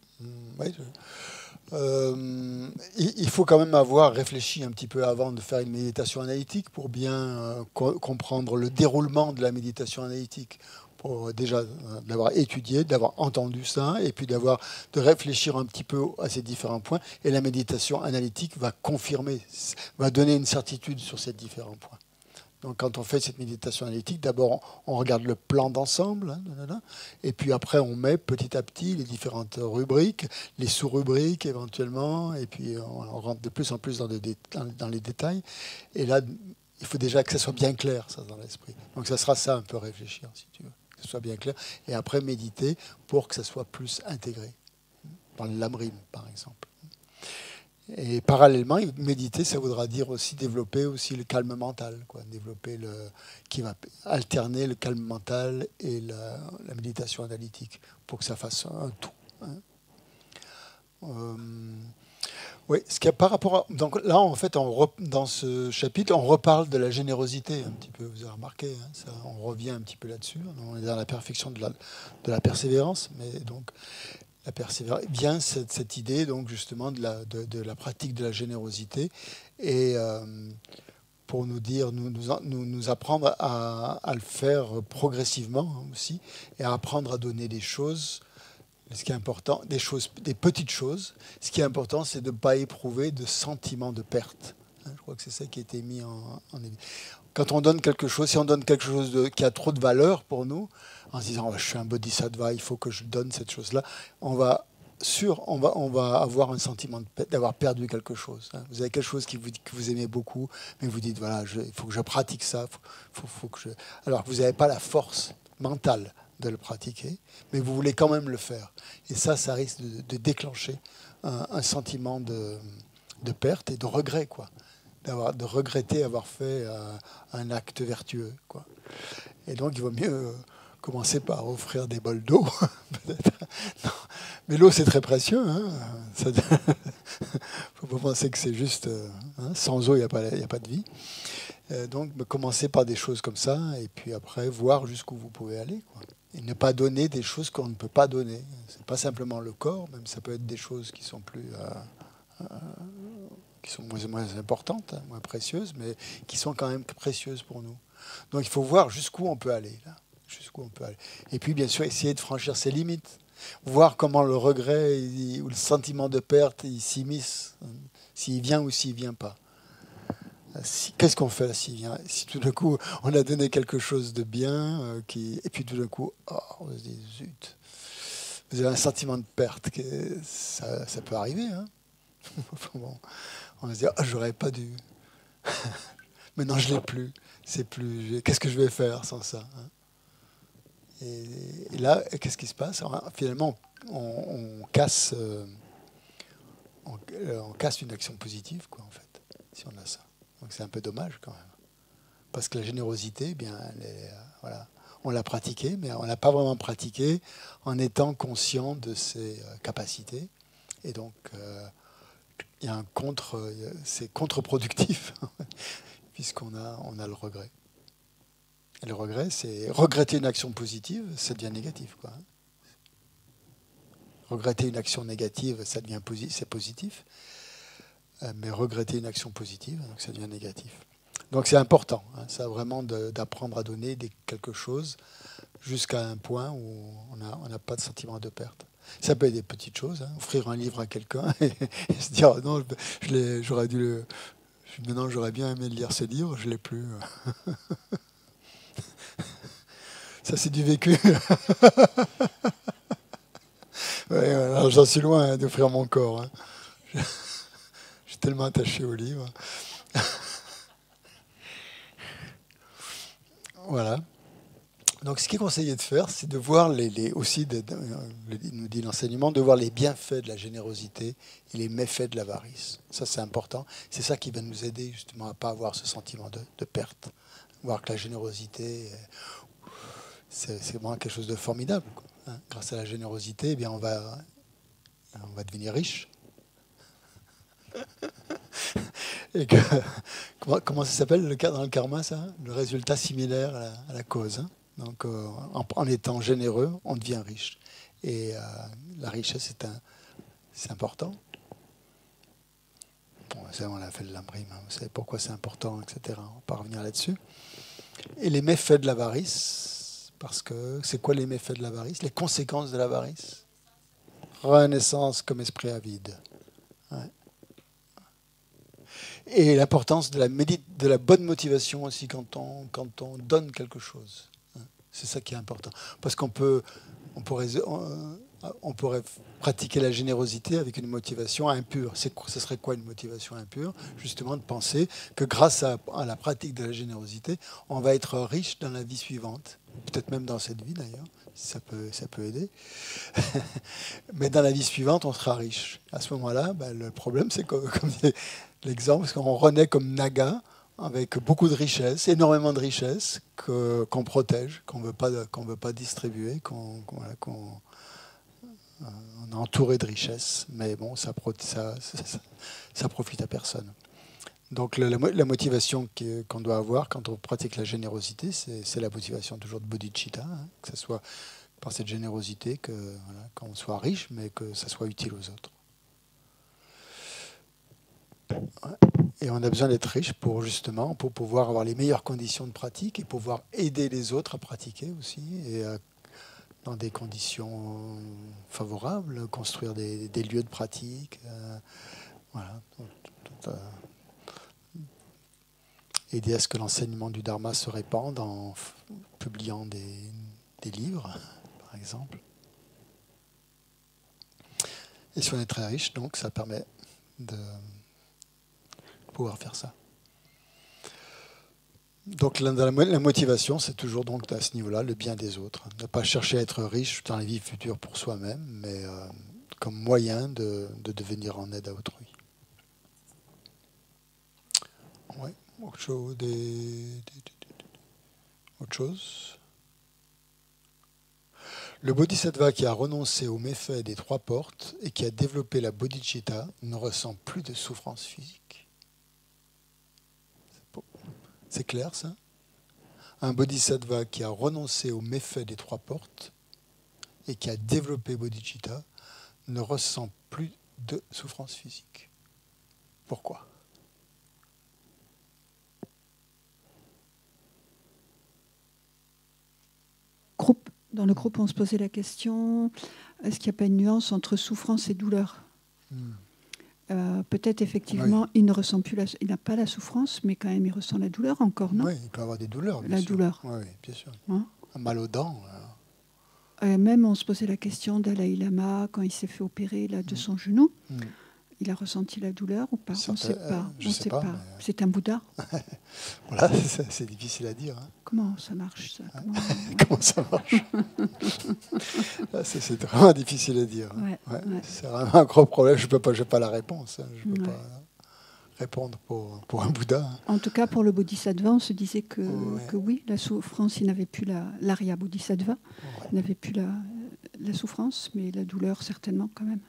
Oui. Il faut quand même avoir réfléchi un petit peu avant de faire une méditation analytique pour bien comprendre le déroulement de la méditation analytique. Pour déjà d'avoir étudié, d'avoir entendu ça, et puis de réfléchir un petit peu à ces différents points. Et la méditation analytique va confirmer, va donner une certitude sur ces différents points. Donc quand on fait cette méditation analytique, d'abord on regarde le plan d'ensemble, et puis après on met petit à petit les différentes rubriques, les sous-rubriques éventuellement, et puis on rentre de plus en plus dans les détails. Et là, il faut déjà que ça soit bien clair, ça, dans l'esprit. Donc ça sera ça, un peu réfléchir, si tu veux, que ce soit bien clair. Et après méditer pour que ça soit plus intégré, dans le lamrim, par exemple. Et parallèlement, méditer, ça voudra dire aussi développer aussi le calme mental, quoi. Développer qui va alterner le calme mental et la méditation analytique pour que ça fasse un tout. Hein. Oui, par rapport donc là, en fait, dans ce chapitre, on reparle de la générosité un petit peu. Vous avez remarqué, hein, ça, on revient un petit peu là-dessus. On est dans la perfection de la persévérance, mais donc la persévérance vient cette idée donc justement de la pratique de la générosité et pour nous apprendre à le faire progressivement, hein, aussi, et à apprendre à donner des choses. Ce qui est important, des petites choses. Ce qui est important, c'est de ne pas éprouver de sentiment de perte. Je crois que c'est ça qui a été mis en évidence. Quand on donne quelque chose, si on donne quelque chose qui a trop de valeur pour nous, en se disant oh, je suis un bodhisattva, il faut que je donne cette chose-là, on va avoir un sentiment d'avoir perdu quelque chose. Vous avez quelque chose que vous aimez beaucoup, mais vous dites voilà, il faut que je pratique ça, alors que vous n'avez pas la force mentale de le pratiquer, mais vous voulez quand même le faire. Et ça risque de déclencher un sentiment de perte et de regret, quoi. De regretter avoir fait un acte vertueux, quoi. Et donc, il vaut mieux commencer par offrir des bols d'eau, peut-être. Non. Mais l'eau, c'est très précieux. Hein. Il ne faut pas penser que c'est juste... sans eau, il n'y a pas de vie. Donc, commencer par des choses comme ça, et puis après, voir jusqu'où vous pouvez aller, quoi. Et ne pas donner des choses qu'on ne peut pas donner. Ce n'est pas simplement le corps, même ça peut être des choses qui sont moins importantes, hein, moins précieuses, mais qui sont quand même précieuses pour nous. Donc il faut voir jusqu'où on peut aller, là. Jusqu'où on peut aller. Et puis, bien sûr, essayer de franchir ses limites. Voir comment le regret ou le sentiment de perte il s'immisce, s'il vient ou s'il ne vient pas. Qu'est-ce qu'on fait s'il vient? Si tout d'un coup, on a donné quelque chose de bien, et puis tout d'un coup, on se dit, zut, vous avez un sentiment de perte, ça peut arriver. Hein. Bon, on va se dire, j'aurais pas dû. Maintenant, je ne l'ai plus. Qu'est-ce que je vais faire sans ça, hein? Et là, qu'est-ce qui se passe? Finalement, on casse une action positive, quoi, en fait, si on a ça. Donc c'est un peu dommage quand même. Parce que la générosité, bien, voilà, on l'a pratiquée, mais on ne l'a pas vraiment pratiquée en étant conscient de ses capacités. Et donc, il y a c'est contre-productif, puisqu'on a le regret. Et le regret, c'est regretter une action positive, ça devient négatif, quoi. Regretter une action négative, ça devient c'est positif. Mais regretter une action positive, donc ça devient négatif. Donc c'est important, hein, ça vraiment d'apprendre à donner quelque chose jusqu'à un point où on n'a pas de sentiment de perte. Ça peut être des petites choses, hein, offrir un livre à quelqu'un et se dire oh non, maintenant j'aurais bien aimé lire ce livre, je ne l'ai plus. Ça c'est du vécu. Ouais, alors j'en suis loin, hein, d'offrir mon corps. Hein. Je suis tellement attaché au livre. Voilà. Donc, ce qui est conseillé de faire, c'est de voir aussi, nous dit l'enseignement, de voir les bienfaits de la générosité et les méfaits de l'avarice. Ça, c'est important. C'est ça qui va nous aider justement à ne pas avoir ce sentiment de perte. Voir que la générosité, c'est vraiment quelque chose de formidable, quoi, hein. Grâce à la générosité, eh bien, on va devenir riche. Et comment ça s'appelle dans le karma, ça? Le résultat similaire à la cause, hein. Donc, en étant généreux, on devient riche. Et la richesse, c'est important. Bon, ça, on a fait de l'imprime, hein. Vous savez pourquoi c'est important, etc. On va pas revenir là-dessus. Et les méfaits de l'avarice, parce que c'est quoi les méfaits de l'avarice? Les conséquences de l'avarice? Renaissance comme esprit avide. Ouais. Et l'importance de la bonne motivation aussi quand on donne quelque chose. C'est ça qui est important. Parce qu'on pourrait pratiquer la générosité avec une motivation impure. Ce serait quoi une motivation impure? Justement de penser que grâce à la pratique de la générosité, on va être riche dans la vie suivante. peut-être même dans cette vie d'ailleurs, ça peut aider. Mais dans la vie suivante, on sera riche. À ce moment-là, le problème, c'est comme l'exemple, c'est qu'on renaît comme Naga, avec beaucoup de richesses, énormément de richesses, qu'on protège, qu'on veut pas distribuer, qu'on on est entouré de richesses, mais bon, ça profite à personne. Donc la motivation qu'on doit avoir quand on pratique la générosité, c'est la motivation toujours de bodhicitta, hein, que ce soit par cette générosité qu'on soit riche, mais que ça soit utile aux autres. Et on a besoin d'être riche pour pouvoir avoir les meilleures conditions de pratique et pouvoir aider les autres à pratiquer aussi, et dans des conditions favorables, construire des lieux de pratique, voilà. Aider à ce que l'enseignement du Dharma se répande en publiant des livres, par exemple. Et si on est très riche, donc ça permet de pouvoir faire ça. Donc la motivation, c'est toujours donc à ce niveau-là le bien des autres. Ne pas chercher à être riche dans la vie future pour soi-même, mais comme moyen de devenir en aide à autrui. Oui, autre chose. Le bodhisattva qui a renoncé aux méfaits des 3 portes et qui a développé la bodhicitta ne ressent plus de souffrance physique. C'est clair, ça? Un bodhisattva qui a renoncé aux méfaits des 3 portes et qui a développé bodhicitta ne ressent plus de souffrance physique. Pourquoi? Dans le groupe, on se posait la question, est-ce qu'il n'y a pas une nuance entre souffrance et douleur? Peut-être effectivement, oui. Il n'a pas la souffrance, mais quand même il ressent la douleur encore, non? Oui, il peut avoir des douleurs, bien sûr. La douleur. Oui, bien sûr. Hein? Un mal aux dents. Même on se posait la question Dalai Lama, quand il s'est fait opérer de son genou. Il a ressenti la douleur ou pas? On ne sait pas. Je ne sais pas. Mais... C'est un Bouddha. Voilà, c'est difficile à dire. Hein. Comment ça marche, ça? Comment ça marche? C'est vraiment difficile à dire. Hein. Ouais. C'est vraiment un gros problème. Je n'ai pas la réponse. Hein. Je ne peux pas répondre pour un Bouddha. Hein. En tout cas, pour le Bodhisattva, on se disait que oui, la souffrance, il n'avait plus l'Arya Bodhisattva. Il n'avait plus la souffrance, mais la douleur, certainement, quand même.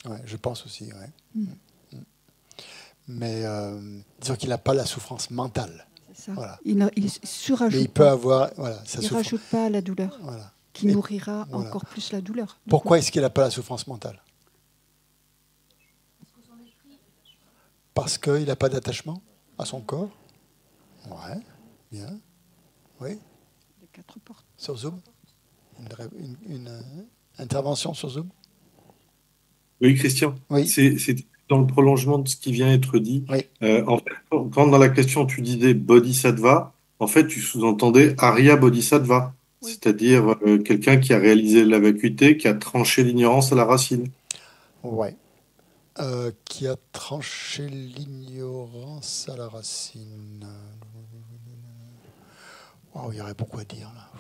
Ouais, je pense aussi, ouais. Mais disons qu'il n'a pas la souffrance mentale. C'est ça. Voilà. Il surajoute. Mais il peut avoir, voilà, il ne rajoute pas la douleur, qui nourrira encore plus la douleur. Pourquoi est-ce qu'il n'a pas la souffrance mentale? Parce qu'il n'a pas d'attachement à son corps. Ouais, bien. Oui. Les 4 portes. Sur Zoom, une intervention sur Zoom. Oui, Christian, oui. C'est dans le prolongement de ce qui vient d'être dit. Oui. En fait, quand dans la question tu disais bodhisattva, en fait, tu sous-entendais Arya Bodhisattva, c'est-à-dire quelqu'un qui a réalisé la vacuité, qui a tranché l'ignorance à la racine. Oui. Qui a tranché l'ignorance à la racine. Wow, il y aurait beaucoup à dire là.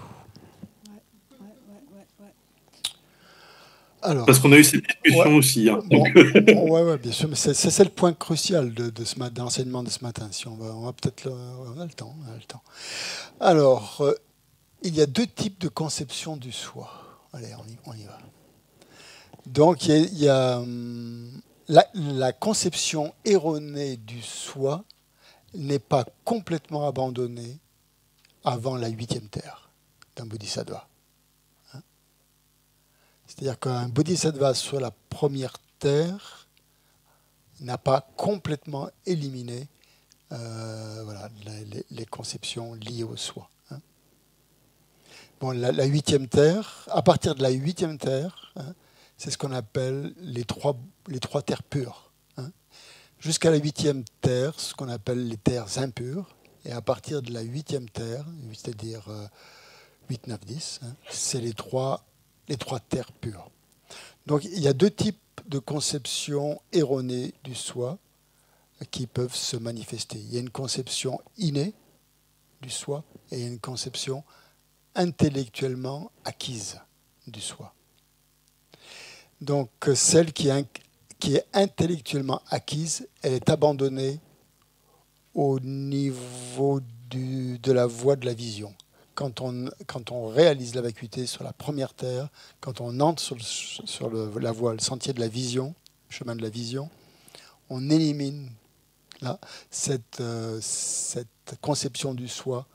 Alors, parce qu'on a eu cette discussion aussi. Hein, oui, bien sûr, mais c'est le point crucial de l'enseignement de ce matin. Si on va peut-être on a le temps. Alors, il y a 2 types de conception du soi. Allez, on y va. Donc, il y a la conception erronée du soi n'est pas complètement abandonnée avant la 8e terre d'un bodhisattva. C'est-à-dire qu'un bodhisattva sur la première terre n'a pas complètement éliminé les conceptions liées au soi. Hein. Bon, la 8e terre, à partir de la 8e terre, c'est ce qu'on appelle les trois terres pures. Hein. Jusqu'à la 8e terre, ce qu'on appelle les terres impures. Et à partir de la 8e terre, c'est-à-dire 8, 9, 10, c'est les trois terres pures. Donc il y a 2 types de conceptions erronées du soi qui peuvent se manifester. Il y a une conception innée du soi et il y a une conception intellectuellement acquise du soi. Donc celle qui est intellectuellement acquise, elle est abandonnée au niveau de la voie de la vision. Quand on réalise la vacuité sur la première terre, quand on entre sur la voie, le sentier de la vision, le chemin de la vision, on élimine là, cette conception du soi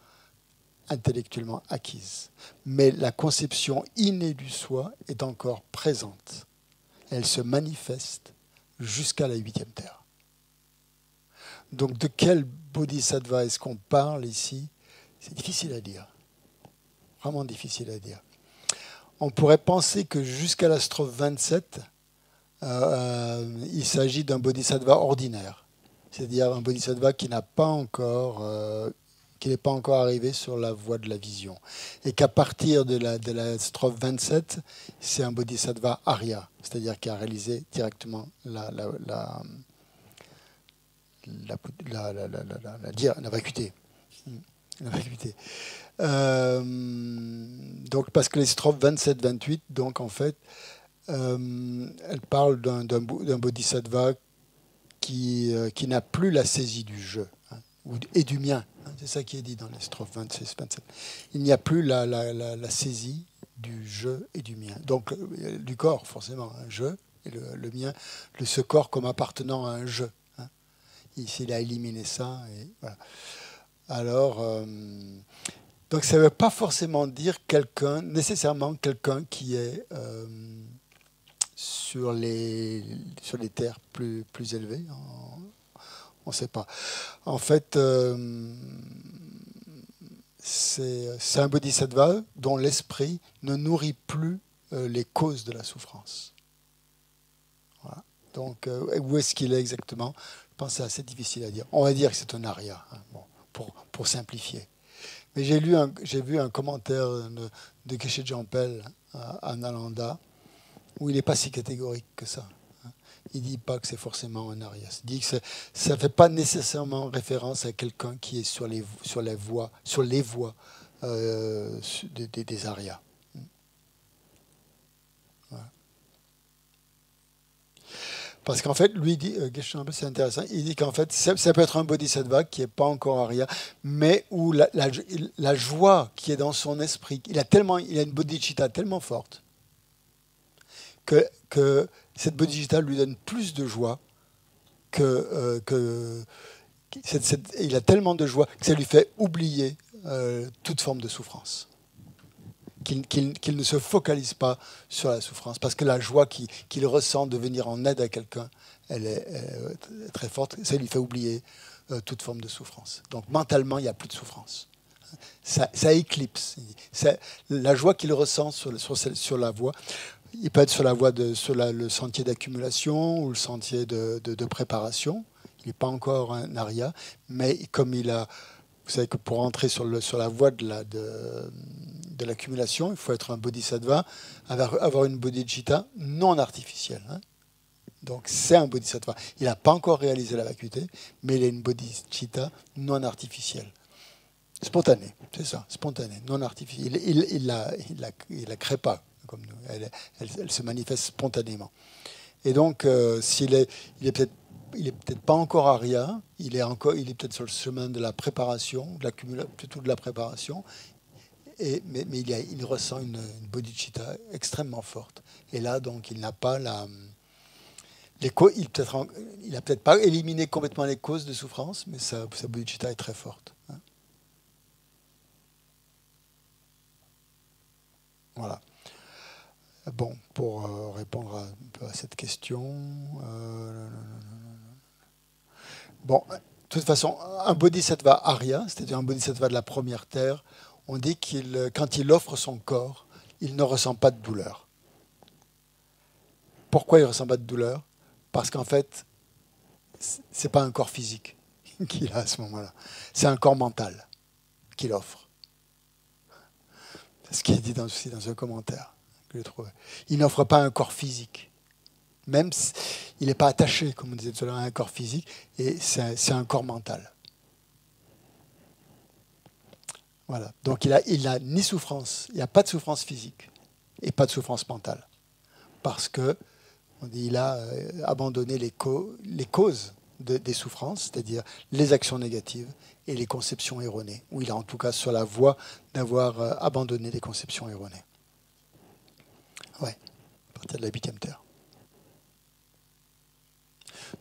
intellectuellement acquise. Mais la conception innée du soi est encore présente. Elle se manifeste jusqu'à la 8e terre. Donc de quel bodhisattva est-ce qu'on parle ici? C'est difficile à dire. Vraiment difficile à dire. On pourrait penser que jusqu'à la strophe 27, il s'agit d'un bodhisattva ordinaire. C'est-à-dire un bodhisattva qui n'est pas encore arrivé sur la voie de la vision. Et qu'à partir de la strophe 27, c'est un bodhisattva arya, c'est-à-dire qui a réalisé directement la vacuité. La vacuité. Donc, parce que les strophes 27-28, donc en fait, elles parlent d'un bodhisattva qui n'a plus la saisie du jeu, hein, et du mien. Hein, c'est ça qui est dit dans les strophes 26-27. Il n'y a plus la saisie du jeu et du mien. Donc, du corps, forcément, un jeu, et le mien, ce corps comme appartenant à un jeu. Hein. Ici, il a éliminé ça, et voilà. Alors, donc ça ne veut pas forcément dire nécessairement quelqu'un qui est sur les terres plus élevées. On ne sait pas. En fait, c'est un bodhisattva dont l'esprit ne nourrit plus les causes de la souffrance. Voilà. Donc, où est-ce qu'il est exactement? Je pense que c'est assez difficile à dire. On va dire que c'est un arya, hein, bon, pour simplifier. Mais j'ai vu un commentaire de Geshe Jampel à Nalanda où il n'est pas si catégorique que ça. Il ne dit pas que c'est forcément un arya. Il dit que ça ne fait pas nécessairement référence à quelqu'un qui est sur les voies des aryas. Voilà. Parce qu'en fait, lui dit, c'est intéressant, il dit qu'en fait, ça peut être un bodhisattva qui n'est pas encore arya, mais où la joie qui est dans son esprit, il a une bodhicitta tellement forte que cette bodhicitta lui donne plus de joie il a tellement de joie que ça lui fait oublier toute forme de souffrance. Qu'il ne se focalise pas sur la souffrance, parce que la joie qu'il ressent de venir en aide à quelqu'un, elle est très forte, ça lui fait oublier toute forme de souffrance. Donc mentalement, il n'y a plus de souffrance. Ça éclipse. La joie qu'il ressent sur la voie, il peut être sur la voie sur le sentier d'accumulation ou le sentier de préparation. Il n'est pas encore un arya, mais comme il a... Vous savez que pour entrer sur la voie de l'accumulation, il faut être un bodhisattva, avoir une bodhicitta non artificielle. Hein. Donc c'est un bodhisattva. Il n'a pas encore réalisé la vacuité, mais il a une bodhicitta non artificielle. Spontanée, c'est ça, spontanée, non artificielle. Il la crée pas comme nous. Elle se manifeste spontanément. Et donc, il est peut-être pas encore arya, il est peut-être sur le chemin de la préparation, plutôt de la préparation, mais il ressent une bodhicitta extrêmement forte. Et là, donc, il n'a pas il n'a peut-être pas éliminé complètement les causes de souffrance, mais sa bodhicitta est très forte. Hein. Voilà. Bon, pour répondre un peu à cette question... Bon, de toute façon, un bodhisattva arya, c'est-à-dire un bodhisattva de la première terre, on dit quand il offre son corps, il ne ressent pas de douleur. Pourquoi il ne ressent pas de douleur? Parce qu'en fait, ce n'est pas un corps physique qu'il a à ce moment-là. C'est un corps mental qu'il offre. C'est ce qui est dit aussi dans un commentaire que j'ai trouvé. Il n'offre pas un corps physique. Même s'il n'est pas attaché, comme on disait tout à l'heure, à un corps physique, et c'est un corps mental. Voilà. Donc il n'a ni souffrance, il n'y a pas de souffrance physique et pas de souffrance mentale. Parce que il a abandonné les causes des souffrances, c'est-à-dire les actions négatives et les conceptions erronées, ou il est en tout cas sur la voie d'avoir abandonné les conceptions erronées. Ouais, à partir de la 8e terre.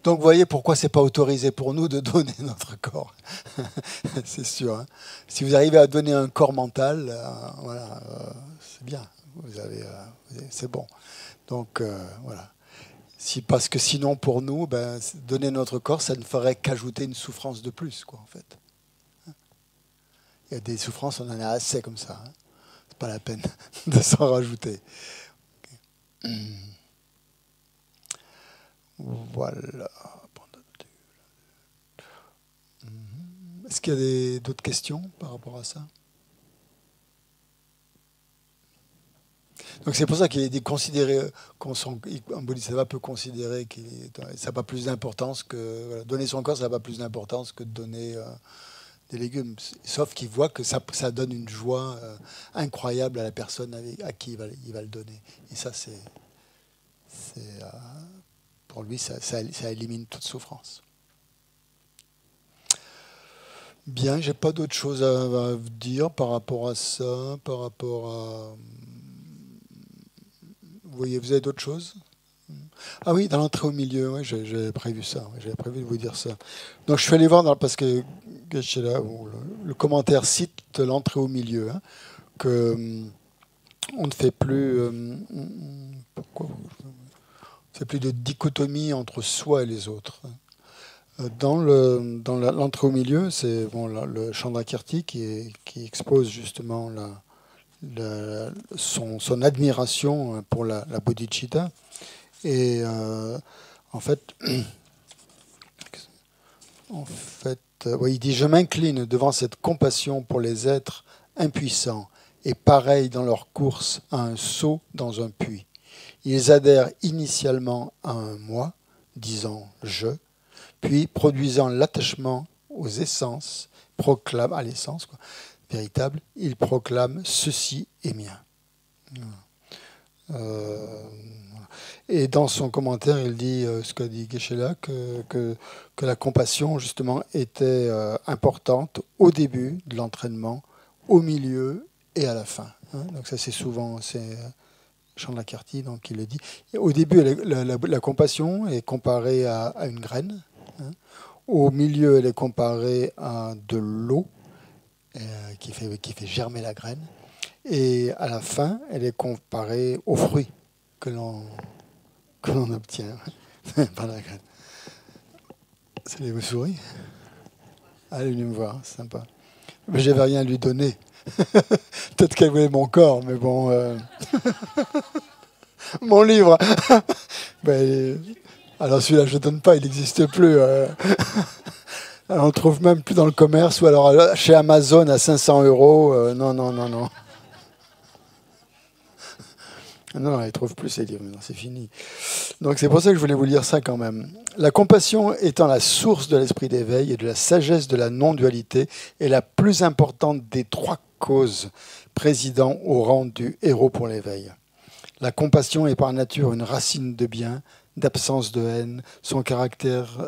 Donc vous voyez pourquoi ce n'est pas autorisé pour nous de donner notre corps. C'est sûr. Hein. Si vous arrivez à donner un corps mental, voilà, c'est bien. C'est bon. Donc voilà. Parce que sinon, pour nous, donner notre corps, ça ne ferait qu'ajouter une souffrance de plus, quoi, en fait. Il y a des souffrances, on en a assez comme ça. Hein. C'est pas la peine de s'en rajouter. Okay. Voilà. Est-ce qu'il y a d'autres questions par rapport à ça? Donc c'est pour ça qu'il est considéré, un bodhisattva peut considérer que ça n'a pas plus d'importance que donner son corps, ça n'a pas plus d'importance que de donner des légumes, sauf qu'il voit que ça donne une joie incroyable à la personne à qui il va le donner. Et ça, pour lui, ça élimine toute souffrance. Bien, j'ai pas d'autre chose à dire par rapport à ça, par rapport à... Vous avez d'autres choses? Ah oui, dans l'entrée au milieu, ouais, j'avais prévu ça, j'avais prévu de vous dire ça. Donc je suis allé voir, parce que le commentaire cite l'entrée au milieu, hein, que on ne fait plus... pourquoi c'est plus de dichotomie entre soi et les autres. Dans l'entrée au milieu, c'est le Chandrakirti qui expose justement son admiration pour la bodhicitta. Et en fait, il dit « Je m'incline devant cette compassion pour les êtres impuissants et pareils dans leur course à un seau dans un puits. Ils adhèrent initialement à un moi, disant « je », puis produisant l'attachement aux essences, à l'essence véritable, ils proclament « ceci est mien ». Et dans son commentaire, il dit, ce qu'a dit Geshe-la, que la compassion, justement, était importante au début de l'entraînement, au milieu et à la fin. Hein. Donc ça, c'est souvent... Chandrakirti, donc il le dit. Au début, la compassion est comparée à une graine. Hein. Au milieu, elle est comparée à de l'eau qui fait germer la graine. Et à la fin, elle est comparée aux fruits que l'on obtient par la graine. C'est les souris. Allez, venez me voir, c'est sympa. Mais j'avais rien à lui donner. Peut-être qu'elle voulait mon corps, mais bon... Mon livre. Alors celui-là, je ne donne pas, il n'existe plus. On ne le trouve même plus dans le commerce, ou alors chez Amazon à 500 €. Non. Non, il ne trouve plus ces livres, c'est fini. Donc c'est pour ça que je voulais vous lire ça quand même. La compassion étant la source de l'esprit d'éveil et de la sagesse de la non-dualité est la plus importante des 3 causes présidant au rang du héros pour l'éveil. La compassion est par nature une racine de bien, d'absence de haine, son caractère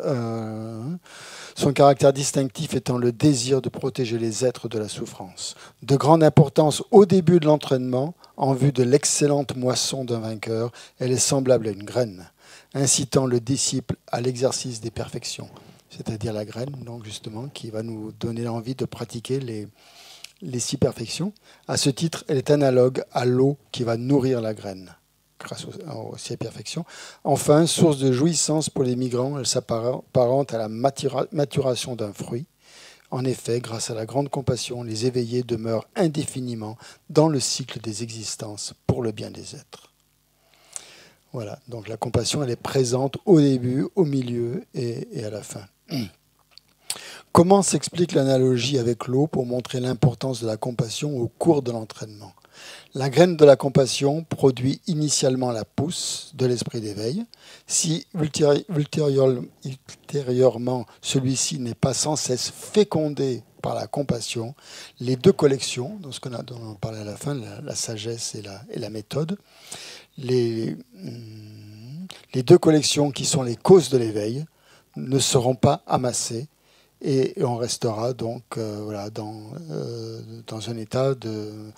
distinctif étant le désir de protéger les êtres de la souffrance. De grande importance au début de l'entraînement, en vue de l'excellente moisson d'un vainqueur, elle est semblable à une graine, incitant le disciple à l'exercice des perfections, c'est-à-dire la graine, donc justement, qui va nous donner l'envie de pratiquer les 6 perfections. À ce titre, elle est analogue à l'eau qui va nourrir la graine, grâce aux 6 perfections. Enfin, source de jouissance pour les migrants, elle s'apparente à la maturation d'un fruit. En effet, grâce à la grande compassion, les éveillés demeurent indéfiniment dans le cycle des existences pour le bien des êtres. Voilà, donc la compassion, elle est présente au début, au milieu et à la fin. Comment s'explique l'analogie avec l'eau pour montrer l'importance de la compassion au cours de l'entraînement? La graine de la compassion produit initialement la pousse de l'esprit d'éveil. Si ultérieurement celui-ci n'est pas sans cesse fécondé par la compassion, les deux collections, dont on parlait à la fin, la sagesse et la méthode, les deux collections qui sont les causes de l'éveil ne seront pas amassées et on restera donc dans un état de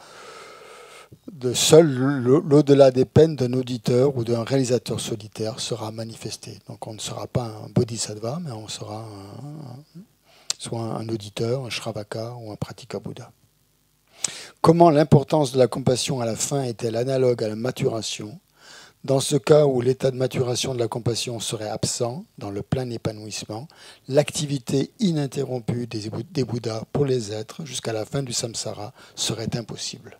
seul l'au-delà des peines d'un auditeur ou d'un réalisateur solitaire sera manifesté. Donc on ne sera pas un bodhisattva, mais on sera soit un auditeur, un shravaka ou un pratika Bouddha. Comment l'importance de la compassion à la fin est-elle analogue à la maturation? Dans ce cas où l'état de maturation de la compassion serait absent, dans le plein épanouissement, l'activité ininterrompue des Bouddhas pour les êtres jusqu'à la fin du samsara serait impossible.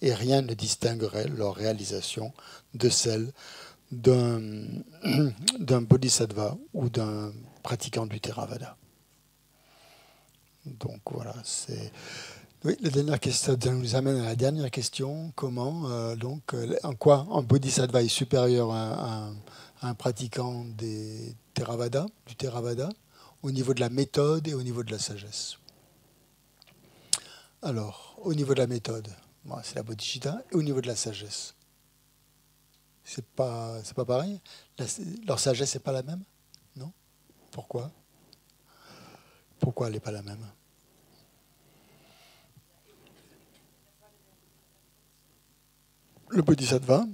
Et rien ne distinguerait leur réalisation de celle d'un bodhisattva ou d'un pratiquant du Theravada. Donc voilà, c'est... Oui, la dernière question nous amène à la dernière question. Comment, en quoi un bodhisattva est supérieur à un pratiquant du Theravada, au niveau de la méthode et au niveau de la sagesse? Alors, au niveau de la méthode, c'est la bodhicitta, et au niveau de la sagesse, c'est pas pareil. Leur sagesse n'est pas la même, non? Pourquoi elle n'est pas la même? Le bodhisattva,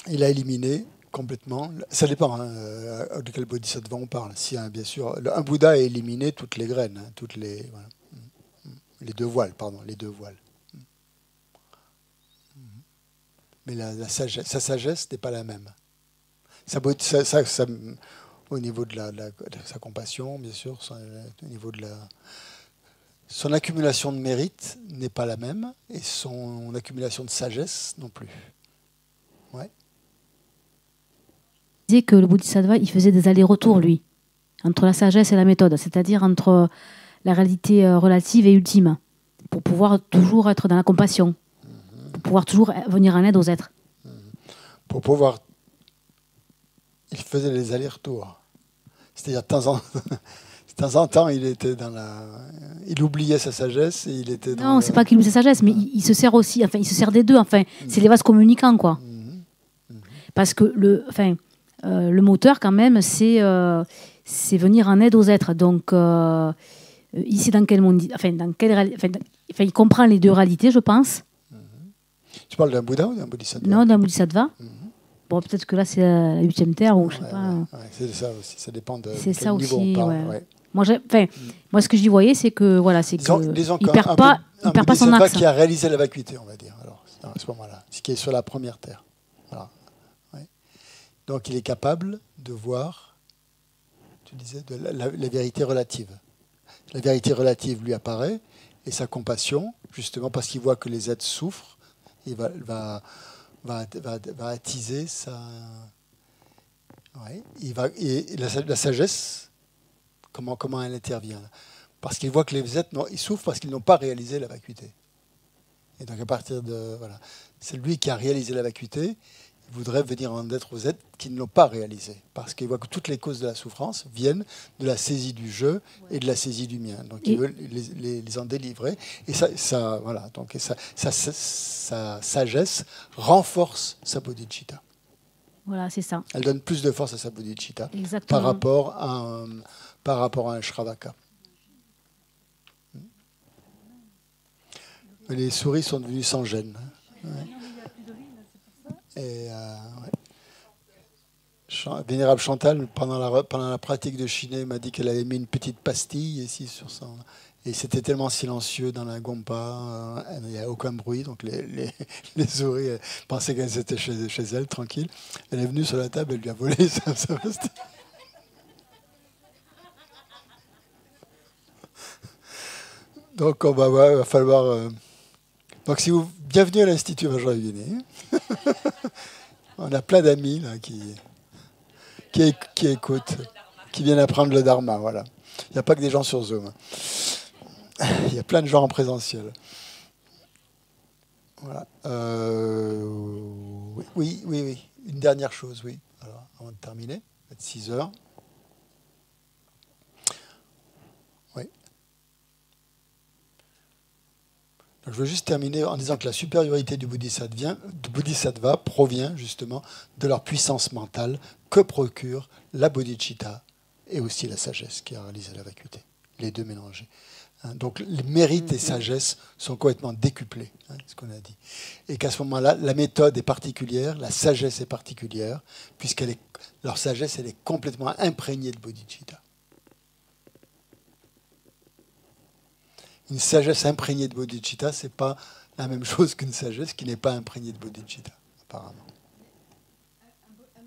il a éliminé complètement. Ça dépend de quel bodhisattva on parle. Si bien sûr, un Bouddha a éliminé toutes les graines, les deux voiles. Mais sa sagesse n'est pas la même. Au niveau de sa compassion, bien sûr, au niveau de son accumulation de mérite n'est pas la même et son accumulation de sagesse non plus. Ouais. Il disait que le bodhisattva, il faisait des allers-retours, lui, entre la sagesse et la méthode, c'est-à-dire entre la réalité relative et ultime, pour pouvoir toujours être dans la compassion, pour pouvoir toujours venir en aide aux êtres. Il faisait des allers-retours. C'est-à-dire, de temps en temps, il oubliait sa sagesse et il était Non, c'est pas qu'il oublie sa sagesse, mais il se sert aussi, il se sert des deux, c'est les vases communicants, quoi. Parce que le moteur, quand même, c'est venir en aide aux êtres. Donc, ici, dans quel monde, il comprend les deux réalités, je pense. Tu parles d'un Bouddha ou d'un bodhisattva? Non, d'un bodhisattva. Bon, peut-être que là, c'est la 8e terre, ou je sais pas. C'est ça aussi, ça dépend de quel niveau aussi, on parle. Ouais. Moi, ce que j'y voyais, c'est que disons il perd pas son axe. Qui a réalisé la vacuité, on va dire. Alors, à ce moment-là, ce qui est sur la première terre. Voilà. Ouais. Donc, il est capable de voir, tu disais, la vérité relative. La vérité relative lui apparaît, et sa compassion, justement parce qu'il voit que les êtres souffrent, il va attiser sa... Ouais. La sagesse, comment elle intervient? Parce qu'il voit que les êtres ils souffrent parce qu'ils n'ont pas réalisé la vacuité. Et donc à partir de... Voilà, c'est lui qui a réalisé la vacuité, il voudrait venir en aide aux êtres qui ne l'ont pas réalisé. Parce qu'il voit que toutes les causes de la souffrance viennent de la saisie du jeu et de la saisie du mien. Donc il veut les en délivrer. Et voilà. Donc sa sagesse renforce sa bodhicitta. Voilà, c'est ça. Elle donne plus de force à sa bodhicitta par rapport à un shravaka. Les souris sont devenues sans gêne. Ouais. Et Vénérable Chantal, pendant la pratique de Shiné, m'a dit qu'elle avait mis une petite pastille ici sur son... Et c'était tellement silencieux dans la gompa, il n'y a aucun bruit, donc les souris pensaient qu'elles étaient chez elles, tranquilles. Elle est venue sur la table, elle lui a volé sa pastille. Donc il va falloir... Donc bienvenue à l'Institut Vajrayogini. On a plein d'amis là, qui écoutent, qui viennent apprendre le Dharma. Voilà. Il n'y a pas que des gens sur Zoom. Il y a plein de gens en présentiel. Voilà. Oui. Une dernière chose, oui. Alors, avant de terminer, il est 6 heures. Oui. Donc, je veux juste terminer en disant que la supériorité du Bodhisattva provient justement de leur puissance mentale que procure la bodhicitta et aussi la sagesse qui a réalisé la vacuité. Les deux mélangés. Donc les mérites et sagesse sont complètement décuplés, ce qu'on a dit. Et qu'à ce moment-là, la méthode est particulière, la sagesse est particulière, puisque leur sagesse elle est complètement imprégnée de bodhicitta. Une sagesse imprégnée de bodhicitta, ce n'est pas la même chose qu'une sagesse qui n'est pas imprégnée de bodhicitta, apparemment. Un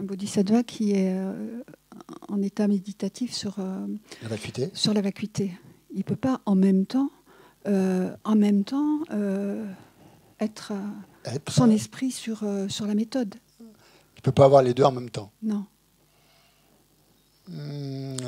bodhisattva qui est en état méditatif sur la vacuité. Il ne peut pas en même temps être son esprit sur la méthode. Il ne peut pas avoir les deux en même temps. Non.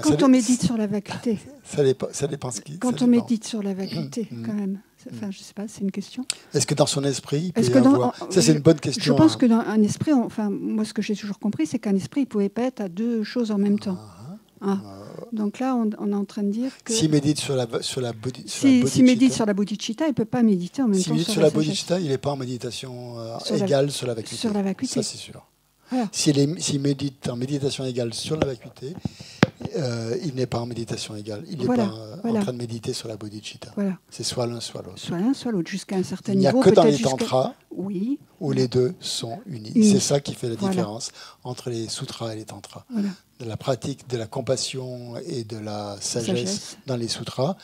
Quand on médite sur la vacuité. Ça dépend ce qui. Quand on médite sur la vacuité, quand même. Enfin, je ne sais pas, c'est une question. Est-ce que dans son esprit, il peut y avoir... Ça, c'est une bonne question. Je pense que dans un esprit, moi, ce que j'ai toujours compris, c'est qu'un esprit, il ne pouvait pas être à deux choses en même temps. Donc là, on est en train de dire que... S'il médite sur la bodhicitta... S'il médite sur la bodhicitta, il ne peut pas méditer en même temps sur la sagesse. S'il médite sur la bodhicitta, il n'est pas en méditation égale sur la vacuité. Sur la vacuité. Ça, c'est sûr. Voilà. S'il médite en méditation égale sur la vacuité, il n'est pas en méditation égale. Il n'est pas en train de méditer sur la bodhicitta. Voilà. C'est soit l'un, soit l'autre. Soit l'un, soit l'autre, jusqu'à un certain niveau. Il n'y a que dans les tantras où les deux sont unis. C'est ça qui fait la différence entre les sutras et les tantras. Voilà. De la pratique de la compassion et de la sagesse dans les sutras,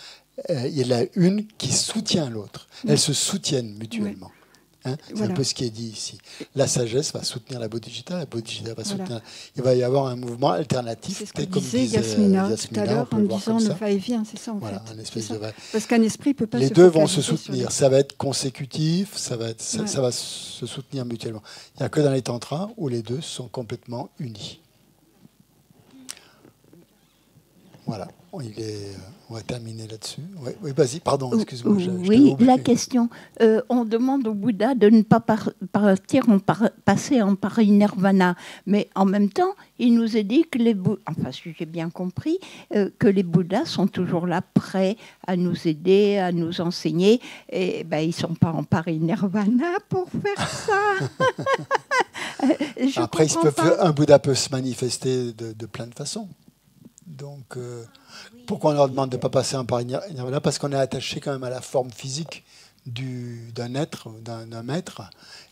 il y en a une qui soutient l'autre. Elles se soutiennent mutuellement. C'est un peu ce qui est dit ici. La sagesse va soutenir la bodhicitta va soutenir... Il va y avoir un mouvement alternatif. C'est ce que disait Yasmina tout à l'heure en disant le va-et-vient, c'est ça en fait. Parce qu'un esprit ne peut pas Les deux vont se soutenir. Ça va être consécutif, ça va se soutenir mutuellement. Il n'y a que dans les tantras où les deux sont complètement unis. Voilà. On va terminer là-dessus. Oui, vas-y, pardon, excuse-moi. Oui, la question. On demande au Bouddha de ne pas passer en parinirvana, mais en même temps, il nous a dit que si j'ai bien compris, que les Bouddhas sont toujours là, prêts à nous aider, à nous enseigner. Et ils ne sont pas en parinirvana pour faire ça. Après, un Bouddha peut se manifester de plein de façons. Donc, pourquoi on leur demande de ne pas passer en parinirvana? Parce qu'on est attaché quand même à la forme physique d'un être, d'un maître,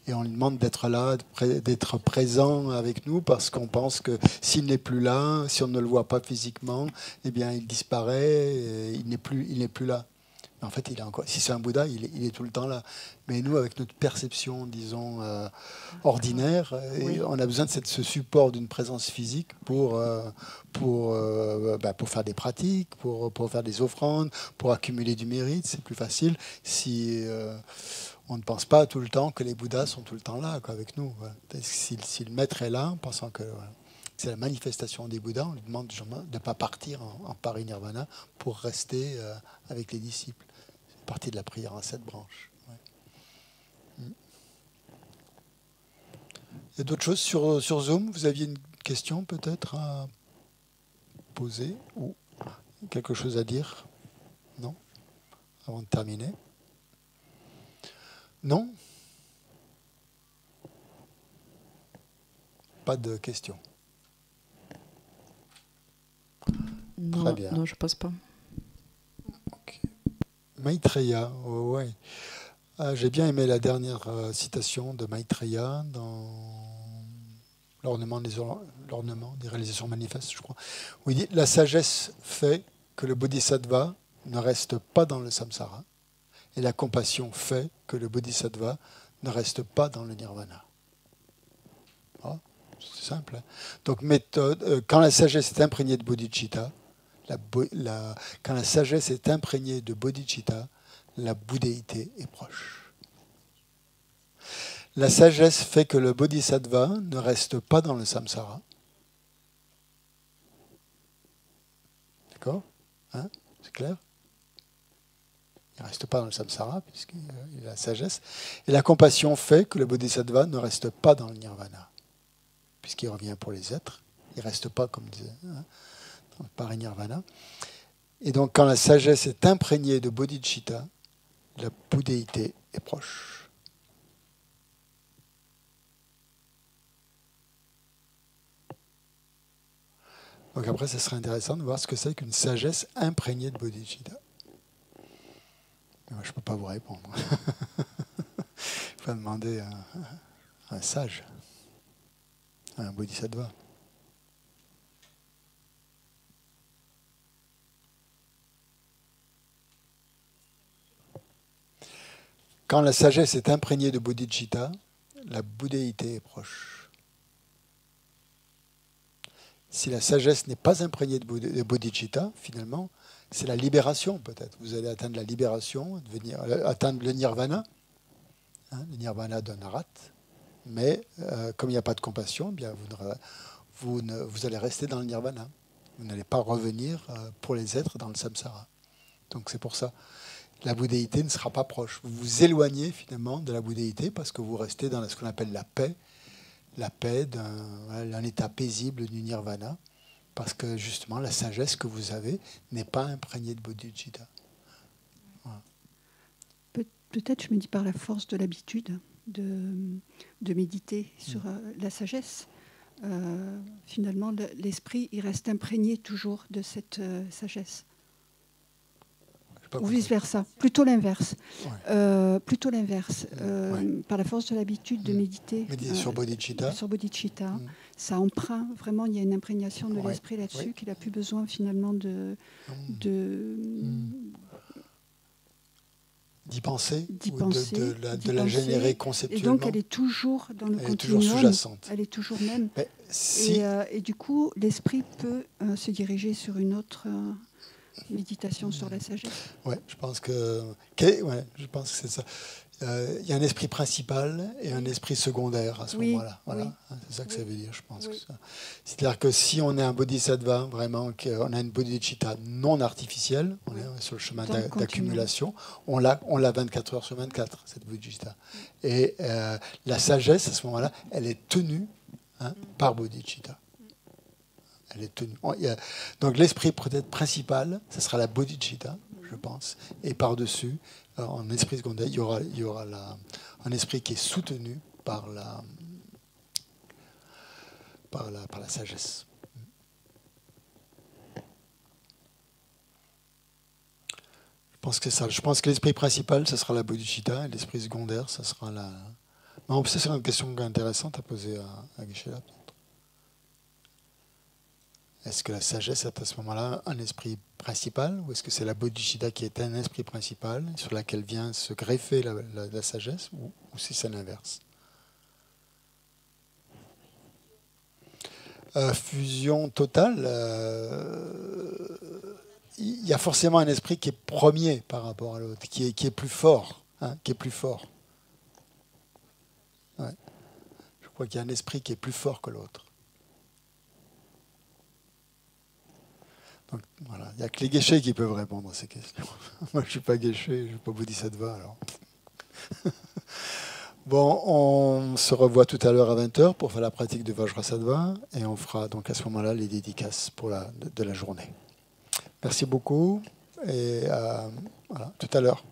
et on lui demande d'être là, d'être présent avec nous, parce qu'on pense que s'il n'est plus là, si on ne le voit pas physiquement, eh bien, il disparaît, et il n'est plus là. En fait, si c'est un Bouddha, il est tout le temps là. Mais nous, avec notre perception, disons, ordinaire, on a besoin de ce support d'une présence physique pour faire des pratiques, pour faire des offrandes, pour accumuler du mérite. C'est plus facile si on ne pense pas tout le temps que les Bouddhas sont tout le temps là, avec nous. Si le maître est là, pensant que c'est la manifestation des Bouddhas, on lui demande de ne pas partir en parinirvana pour rester avec les disciples. C'est partie de la prière en 7 branches. Il y a d'autres choses sur Zoom? Vous aviez une question peut-être à poser ou quelque chose à dire? Non? Avant de terminer? Non? Pas de questions? Non, très bien. Non, je ne pense pas. Okay. Maitreya, ouais. J'ai bien aimé la dernière citation de Maitreya dans l'ornement des réalisations manifestes, je crois, où il dit « La sagesse fait que le bodhisattva ne reste pas dans le samsara, et la compassion fait que le bodhisattva ne reste pas dans le nirvana. » C'est simple. Hein. Donc, méthode, quand la sagesse est imprégnée de bodhicitta, quand la sagesse est imprégnée de bodhicitta, la bouddhéité est proche. La sagesse fait que le bodhisattva ne reste pas dans le samsara. D'accord, hein? C'est clair? Il ne reste pas dans le samsara, puisqu'il a la sagesse. Et la compassion fait que le bodhisattva ne reste pas dans le nirvana, puisqu'il revient pour les êtres. Il ne reste pas, comme disait, hein, dans le parinirvana. Et donc, quand la sagesse est imprégnée de bodhicitta, la bouddhéité est proche. Donc après, ce serait intéressant de voir ce que c'est qu'une sagesse imprégnée de bodhicitta. Moi, je ne peux pas vous répondre. Il faut demander à un sage, à un bodhisattva. Quand la sagesse est imprégnée de bodhicitta, la bouddhéité est proche. Si la sagesse n'est pas imprégnée de bodhicitta, finalement, c'est la libération peut-être. Vous allez atteindre la libération, atteindre le nirvana, hein, le nirvana d'un arat. Mais comme il n'y a pas de compassion, eh bien vous allez rester dans le nirvana. Vous n'allez pas revenir pour les êtres dans le samsara. Donc c'est pour ça. La bouddhéité ne sera pas proche. Vous vous éloignez finalement de la bouddhéité parce que vous restez dans ce qu'on appelle la paix d'un état paisible du nirvana. Parce que justement, la sagesse que vous avez n'est pas imprégnée de bodhicitta. Voilà. Peut-être, je me dis, par la force de l'habitude de méditer sur la sagesse, finalement, l'esprit, il reste imprégné toujours de cette sagesse. Ou vice-versa, plutôt l'inverse. Ouais. Plutôt l'inverse. Ouais. Par la force de l'habitude de méditer. Méditer sur bodhicitta. Sur bodhicitta. Ça empreint, vraiment, il y a une imprégnation de l'esprit là-dessus, qu'il n'a plus besoin finalement d'y penser, de la générer conceptuellement. Et donc elle est toujours dans le continuum. Elle est toujours sous-jacente. Elle est toujours même. Et du coup, l'esprit peut se diriger sur une autre... méditation sur la sagesse. Oui, je pense que c'est ça. Il y a un esprit principal et un esprit secondaire à ce moment-là. Voilà. Oui. C'est ça que ça veut dire, je pense. Oui. C'est-à-dire que si on est un bodhisattva, vraiment, qu'on a une bodhicitta non artificielle, on est sur le chemin d'accumulation, on l'a 24 heures sur 24, cette bodhicitta. Et la sagesse, à ce moment-là, elle est tenue par bodhicitta. Elle est tenue. Donc l'esprit peut-être principal, ce sera la bodhicitta, je pense. Et par-dessus, en esprit secondaire, il y aura un esprit qui est soutenu par la sagesse. Je pense que c'est ça. Je pense que l'esprit principal, ce sera la bodhicitta, et l'esprit secondaire, ce sera la... Non, ça, c'est une question intéressante à poser à Geshe-la. Est-ce que la sagesse est à ce moment-là un esprit principal, ou est-ce que c'est la bodhicitta qui est un esprit principal sur laquelle vient se greffer la sagesse, ou si c'est l'inverse? Fusion totale, il y a forcément un esprit qui est premier par rapport à l'autre, qui est plus fort, qui est plus fort. Ouais. Je crois qu'il y a un esprit qui est plus fort que l'autre. Donc, voilà. Il n'y a que les geishés qui peuvent répondre à ces questions. Moi, je ne suis pas geisché, je ne suis pas bodhisattva. Alors. Bon, on se revoit tout à l'heure à 20h pour faire la pratique de Vajrasattva et on fera donc à ce moment-là les dédicaces de la journée. Merci beaucoup et voilà, tout à l'heure.